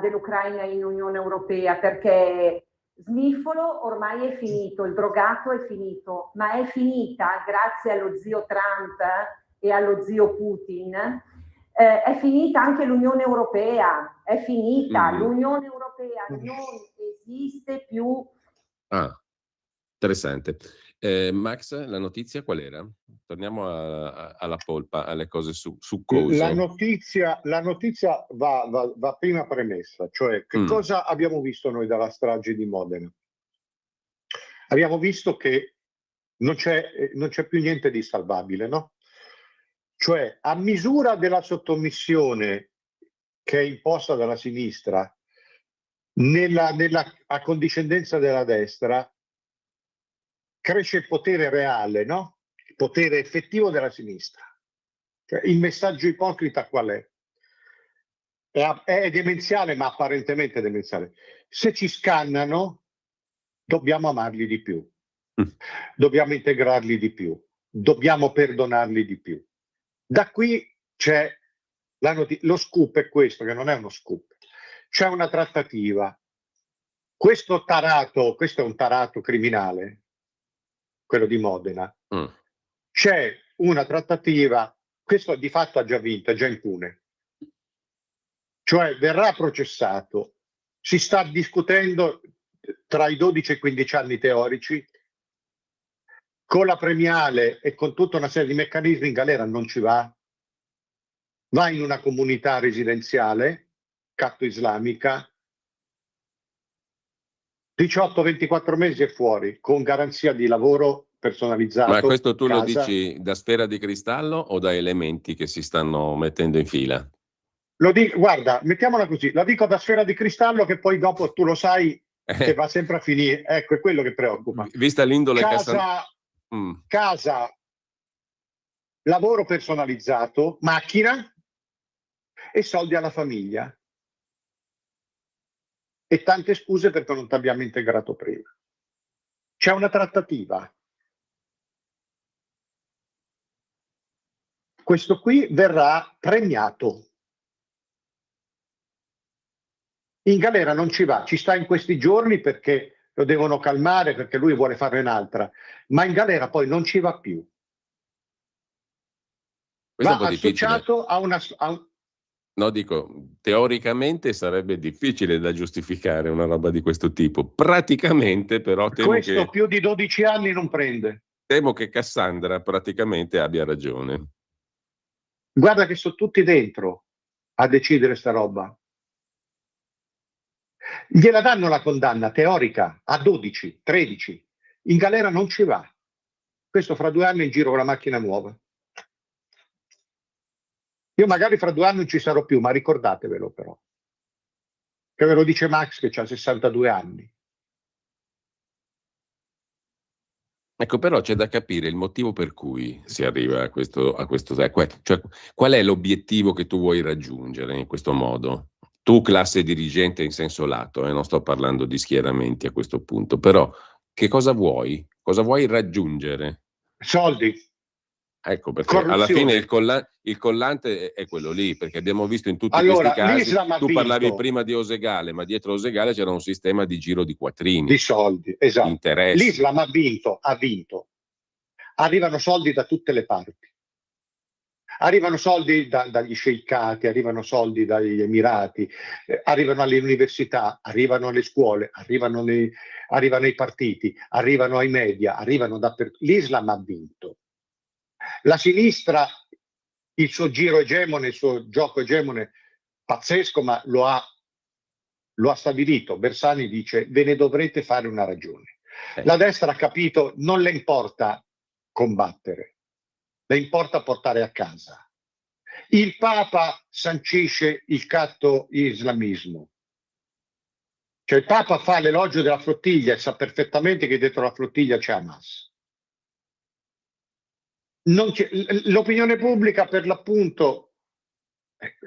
dell'Ucraina in Unione Europea, perché Sniffolo ormai è finito, il drogato è finito, ma è finita grazie allo zio Trump e allo zio Putin. È finita anche l'Unione Europea, è finita, l'Unione Europea non esiste più. Ah, interessante. Max, la notizia qual era? Torniamo alla polpa, alle cose succose. La notizia va prima premessa, cioè che cosa abbiamo visto noi dalla strage di Modena? Abbiamo visto che non c'è più niente di salvabile, no? Cioè, a misura della sottomissione che è imposta dalla sinistra, nella accondiscendenza della destra, cresce il potere reale, no? Il potere effettivo della sinistra. Cioè, il messaggio ipocrita qual è? È demenziale, ma apparentemente demenziale. Se ci scannano, dobbiamo amarli di più, dobbiamo integrarli di più, dobbiamo perdonarli di più. Da qui c'è lo scoop è questo, che non è uno scoop. C'è una trattativa. Questo è un tarato criminale, quello di Modena. C'è una trattativa, questo di fatto ha già vinto, è già impune. Cioè verrà processato, si sta discutendo tra i 12 e i 15 anni teorici, con la premiale e con tutta una serie di meccanismi in galera non ci va in una comunità residenziale, catto islamica, 18-24 mesi è fuori, con garanzia di lavoro personalizzato. Ma questo tu casa. Lo dici da sfera di cristallo o da elementi che si stanno mettendo in fila? Lo dico, guarda, mettiamola così, la dico da sfera di cristallo che poi dopo tu lo sai che va sempre a finire. Ecco, è quello che preoccupa. Vista l'indole casa, lavoro personalizzato, macchina e soldi alla famiglia. E tante scuse perché non ti abbiamo integrato prima. C'è una trattativa. questo qui verrà premiato. In galera non ci va, ci sta in questi giorni perché lo devono calmare, perché lui vuole farne un'altra, ma in galera poi non ci va più. Questo Va associato a una... No, dico, teoricamente sarebbe difficile da giustificare una roba di questo tipo. Praticamente, però, questo più di 12 anni non prende. Temo che Cassandra praticamente abbia ragione. Guarda che sono tutti dentro a decidere sta roba. Gliela danno la condanna teorica a 12, 13. In galera non ci va. Questo fra 2 anni in giro con la macchina nuova. Io magari fra 2 anni non ci sarò più, ma ricordatevelo però. Che ve lo dice Max che ha 62 anni. Ecco, però c'è da capire il motivo per cui si arriva a questo cioè, qual è l'obiettivo che tu vuoi raggiungere in questo modo? Tu, classe dirigente in senso lato, non sto parlando di schieramenti a questo punto, però che cosa vuoi? Cosa vuoi raggiungere? Soldi. Ecco, perché alla fine il collante è quello lì, perché abbiamo visto in tutti questi casi, tu parlavi prima di Osegale, ma dietro Osegale c'era un sistema di giro di quattrini. Di soldi, esatto. Interessi. L'Islam ha vinto. Arrivano soldi da tutte le parti. Arrivano soldi dagli sceicati, arrivano soldi dagli Emirati, arrivano alle università, arrivano alle scuole, arrivano ai partiti, arrivano ai media, arrivano dappertutto. L'Islam ha vinto. La sinistra, il suo giro egemone, il suo gioco egemone pazzesco, ma lo ha stabilito. Bersani dice: ve ne dovrete fare una ragione. La destra ha capito, non le importa combattere, le importa portare a casa. Il Papa sancisce il catto islamismo. Cioè il Papa fa l'elogio della flottiglia e sa perfettamente che dietro la flottiglia c'è Hamas. L'opinione pubblica, per l'appunto,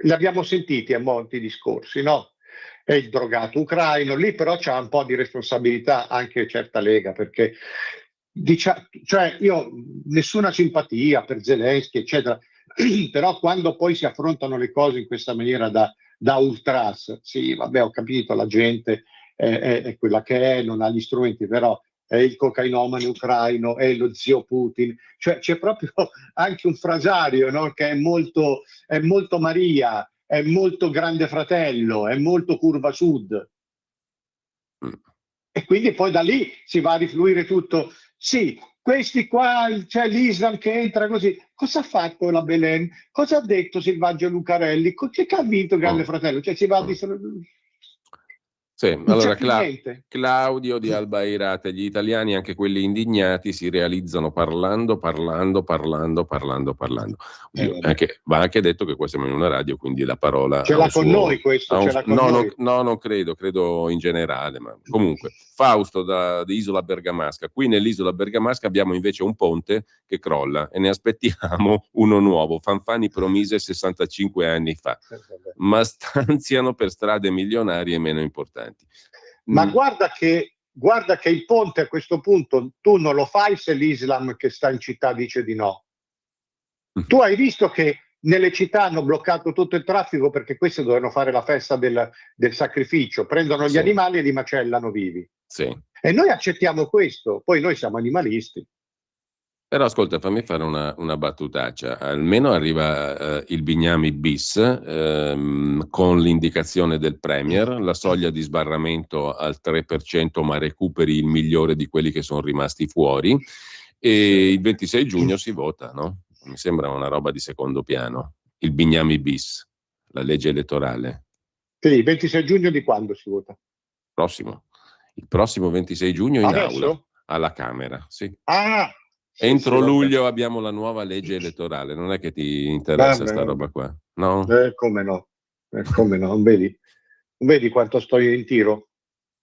l'abbiamo sentiti a molti discorsi, no? È il drogato ucraino, lì però c'ha un po' di responsabilità anche certa Lega, perché cioè io nessuna simpatia per Zelensky, eccetera, però quando poi si affrontano le cose in questa maniera da ultras, sì, vabbè, ho capito, la gente è quella che è, non ha gli strumenti, però è il cocainomane ucraino, è lo zio Putin, cioè c'è proprio anche un frasario, no? Che è molto Maria, è molto Grande Fratello, è molto Curva Sud. E quindi poi da lì si va a rifluire tutto. Sì, questi qua, c'è l'Islam che entra così. Cosa ha fatto la Belen? Cosa ha detto Silvaggio Lucarelli? Che ha vinto Grande Fratello? Cioè si va a Sì, allora Claudio di Albairate, gli italiani, anche quelli indignati, si realizzano parlando. Va anche detto che qua siamo in una radio, quindi la parola ce l'ha con noi questo, ce l'ha con noi. No, non credo in generale, ma comunque Fausto di Isola Bergamasca. Qui nell'isola Bergamasca abbiamo invece un ponte che crolla e ne aspettiamo uno nuovo. Fanfani promise 65 anni fa, ma stanziano per strade milionarie meno importanti. Ma guarda che il ponte a questo punto tu non lo fai se l'Islam che sta in città dice di no. Tu hai visto che nelle città hanno bloccato tutto il traffico perché questi dovevano fare la festa del sacrificio, prendono gli animali e li macellano vivi. Sì. E noi accettiamo questo, poi noi siamo animalisti. Però ascolta, fammi fare una battutaccia. Almeno arriva il Bignami bis con l'indicazione del Premier, la soglia di sbarramento al 3%, ma recuperi il migliore di quelli che sono rimasti fuori, e il 26 giugno si vota, no? Mi sembra una roba di secondo piano. Il Bignami bis, la legge elettorale. Sì, il 26 giugno di quando si vota? Il prossimo 26 giugno in Adesso? aula, alla Camera, sì. Ah! Entro luglio abbiamo la nuova legge elettorale, non è che ti interessa sta roba qua? No? Come no? Non vedi quanto sto in tiro?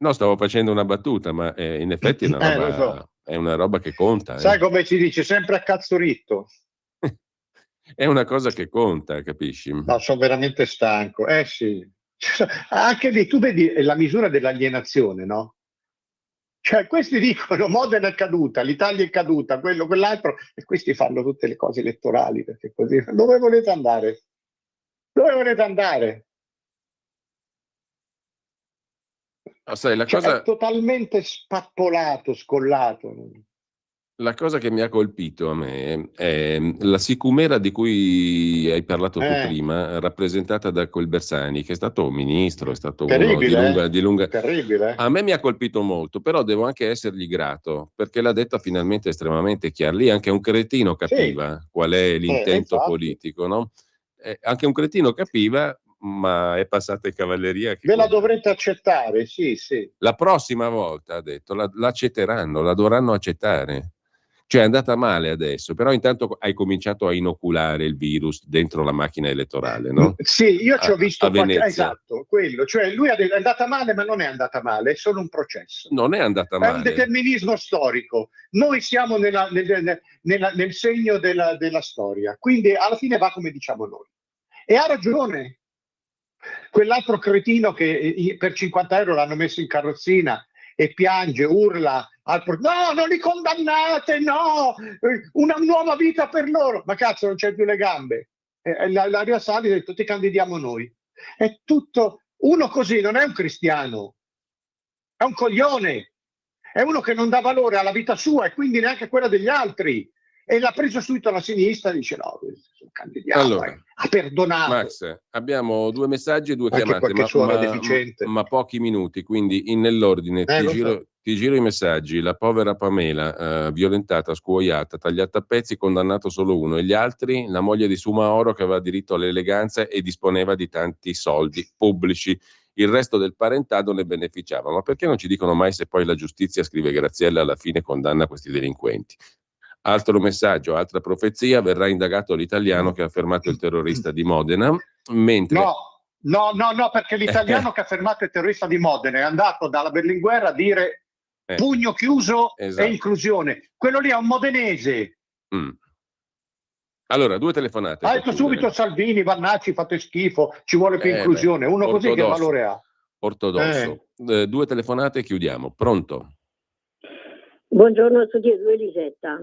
No, stavo facendo una battuta, ma in effetti è una roba che conta. Sai come si dice? Sempre a cazzo ritto. È una cosa che conta, capisci? No, sono veramente stanco. Sì. Anche lì, tu vedi la misura dell'alienazione, no? Cioè, questi dicono Modena è caduta, l'Italia è caduta, quello, quell'altro, e questi fanno tutte le cose elettorali, perché così. Dove volete andare? Dove volete andare? Sai, È totalmente spappolato, scollato. La cosa che mi ha colpito a me è la sicumera di cui hai parlato tu prima, rappresentata da quel Bersani, che è stato un ministro, è stato terribile, uno di lunga... Terribile. A me mi ha colpito molto, però devo anche essergli grato, perché l'ha detta finalmente estremamente chiaro. Lì anche un cretino capiva qual è l'intento politico, no? Anche un cretino capiva, ma è passata in cavalleria. Ve la dovrete accettare, sì. La prossima volta, ha detto, l'accetteranno, la dovranno accettare. Cioè è andata male adesso, però intanto hai cominciato a inoculare il virus dentro la macchina elettorale, no? Sì, io ci ho visto a Venezia. Esatto, quello. Cioè lui ha detto è andata male, ma non è andata male, è solo un processo. Non è andata male. È un determinismo storico. Noi siamo nel segno della storia, quindi alla fine va come diciamo noi. E ha ragione. Quell'altro cretino che per 50 euro l'hanno messo in carrozzina e piange, urla, no, non li condannate, no, una nuova vita per loro. Ma cazzo, non c'è più le gambe. L'aria Sali ha detto, ti candidiamo noi. È tutto, uno così non è un cristiano, è un coglione, è uno che non dà valore alla vita sua e quindi neanche a quella degli altri. E l'ha preso subito la sinistra e dice no, candidiamo, allora, ha perdonato. Max, abbiamo 2 messaggi e 2 anche chiamate, ma pochi minuti, quindi nell'ordine ti giro i messaggi. La povera Pamela, violentata, scuoiata, tagliata a pezzi, condannato solo uno, e gli altri, la moglie di Sumaoro che aveva diritto all'eleganza e disponeva di tanti soldi pubblici. Il resto del parentado ne beneficiava. Ma perché non ci dicono mai se poi la giustizia, scrive Graziella, alla fine condanna questi delinquenti? Altro messaggio, altra profezia, verrà indagato l'italiano che ha fermato il terrorista di Modena, mentre... No, perché l'italiano che ha fermato il terrorista di Modena è andato dalla Berlinguer a dire pugno chiuso e inclusione. Quello lì è un modenese. Allora, 2 telefonate. Ha detto subito Salvini, Vannacci, fate schifo, ci vuole più inclusione. Uno così che valore ha? Ortodosso. 2 telefonate e chiudiamo. Pronto? Buongiorno a tutti e due, Lisetta.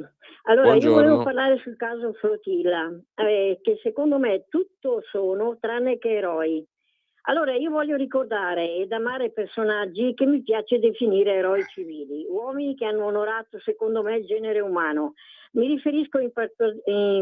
Allora, Buongiorno. Io volevo parlare sul caso Flotilla, che secondo me tutto sono tranne che eroi. Allora, io voglio ricordare ed amare personaggi che mi piace definire eroi civili, uomini che hanno onorato, secondo me, il genere umano. Mi riferisco in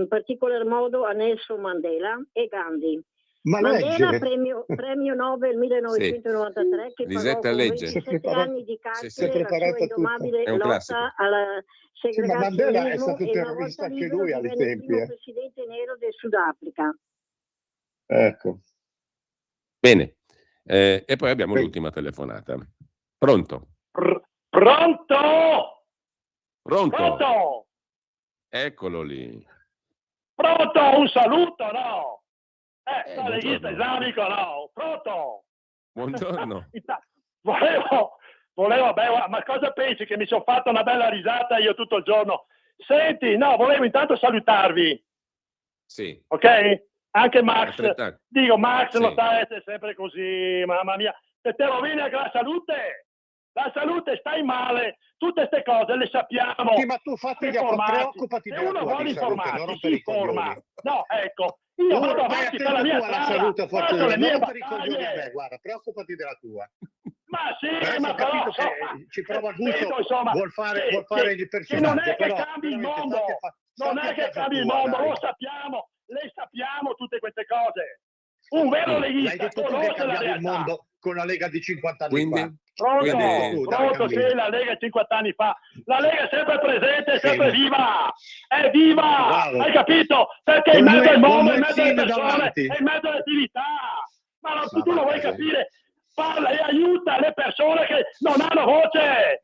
particolar modo a Nelson Mandela e Gandhi. Mandela, premio Nobel 1993, che pagò con 27 anni di carcere la sua indomabile lotta alla segregazionismo, Mandela è stato terrorista anche lui ai tempi. Il presidente nero del Sudafrica. Ecco. Bene. E poi abbiamo l'ultima telefonata. Pronto? Pronto? Eccolo lì. Pronto? Un saluto, no? Leghista islamico, no? Pronto? Buongiorno. Volevo, ma cosa pensi? Che mi sono fatto una bella risata io tutto il giorno? Senti, no, volevo intanto salutarvi. Sì. Ok? Anche Max. Dico, Max, sì. Non sta essere sempre così, mamma mia. Se te rovini anche la salute. La salute, stai male, tutte queste cose le sappiamo. Sì, ma tu preoccupati della tua uno vuole informarsi, si informa. No, ecco, io vado avanti per la mia strada, faccio le mie battaglie. Guarda, preoccupati della tua. Ma sì, ma però ci prova gusto, vuol fare il personaggio. Non è che cambi il mondo, non è che cambi il mondo, lo sappiamo, le sappiamo tutte queste cose. Un vero leghista conosce la realtà. Il mondo con la Lega di 50 anni fa. Pronto, sì, la Lega 50 anni fa. La Lega è sempre presente, è sempre viva. È viva! Bravo. Hai capito? Perché in mezzo al mondo, in mezzo alle persone, è in mezzo alle attività. Ma tu lo vuoi capire? Parla e aiuta le persone che non hanno voce.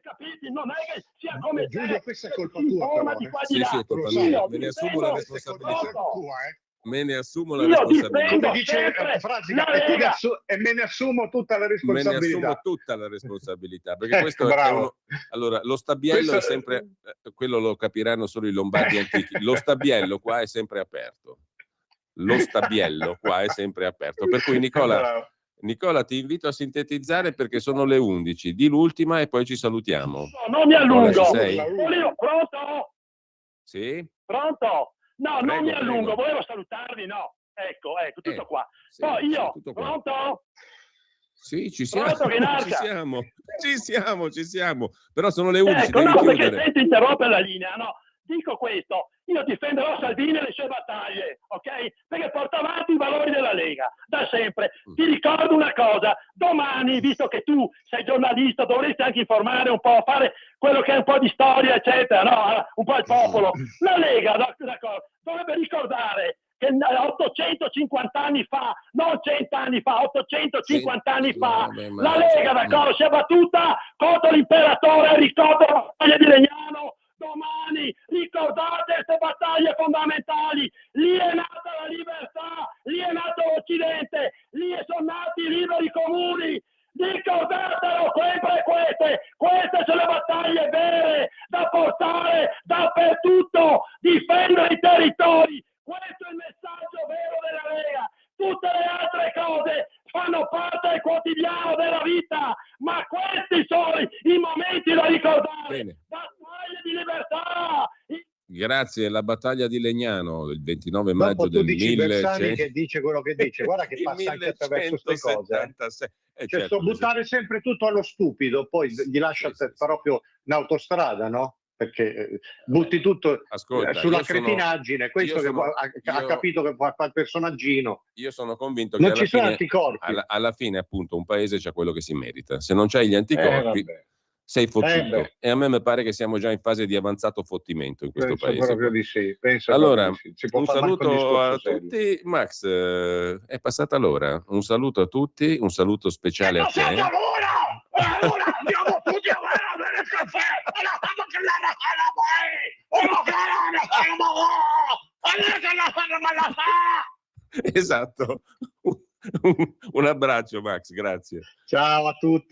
Capiti? Non è che sia come Giulio, questa è colpa tua. Sì, totalmente. Me ne assumo la responsabilità. Me ne assumo la responsabilità. Come dice Frasica, e me ne assumo tutta la responsabilità. Me ne assumo tutta la responsabilità, perché questo è uno... Allora, lo stabiello è sempre... quello lo capiranno solo i lombardi antichi. Lo stabiello qua è sempre aperto. Per cui, Nicola, Nicola, ti invito a sintetizzare perché sono le 11. Di l'ultima e poi ci salutiamo. No, non mi allungo. Sei? Pronto? Sì? Pronto? No, Prego, non mi allungo, prego. volevo salutarvi, no. Ecco, tutto qua. Sì, Poi io, tutto qua. pronto? Sì, ci siamo, Pronto, ci siamo. Però sono le 11, ecco, devi no, chiudere. perché senti interrompere la linea, no? Dico questo, io difenderò Salvini e le sue battaglie, ok? Perché porta avanti i valori della Lega, da sempre. Ti ricordo una cosa, domani, visto che tu sei giornalista, dovresti anche informare un po', fare quello che è un po' di storia, eccetera, no? Un po' il popolo. La Lega, d'accordo, dovrebbe ricordare che 850 anni fa, non 100 anni fa, 850 anni fa, la Lega, d'accordo, si è battuta contro l'imperatore, ricordo la battaglia di Legnano. Domani ricordate queste battaglie fondamentali, lì è nata la libertà, lì è nato l'Occidente, lì sono nati i liberi comuni, ricordatelo sempre queste sono le battaglie vere da portare dappertutto, difendere i territori, questo è il messaggio vero della Lega. Tutte le altre cose fanno parte del quotidiano della vita, ma questi sono i momenti da ricordare. Bene. Battaglie di libertà. Grazie, la battaglia di Legnano il 29 maggio del 1100. Bersani che dice quello che dice, guarda che passa anche attraverso queste cose. Certo, buttare sempre tutto allo stupido, poi gli lascia proprio un'autostrada, no? Perché butti tutto sulla cretinaggine, questo ha capito che fa il personaggino. Io sono convinto non che ci sono anticorpi. Alla fine appunto un paese c'ha quello che si merita. Se non c'hai gli anticorpi sei fottuto, e a me mi pare che siamo già in fase di avanzato fottimento in questo paese. Proprio di sì. Allora, di sì. Si può un fare saluto a serio. tutti. Max, è passata l'ora. Un saluto a tutti, un saluto speciale a te. Allora, andiamo tutti a bere il caffè! Esatto. Un abbraccio, Max, grazie. Ciao a tutti.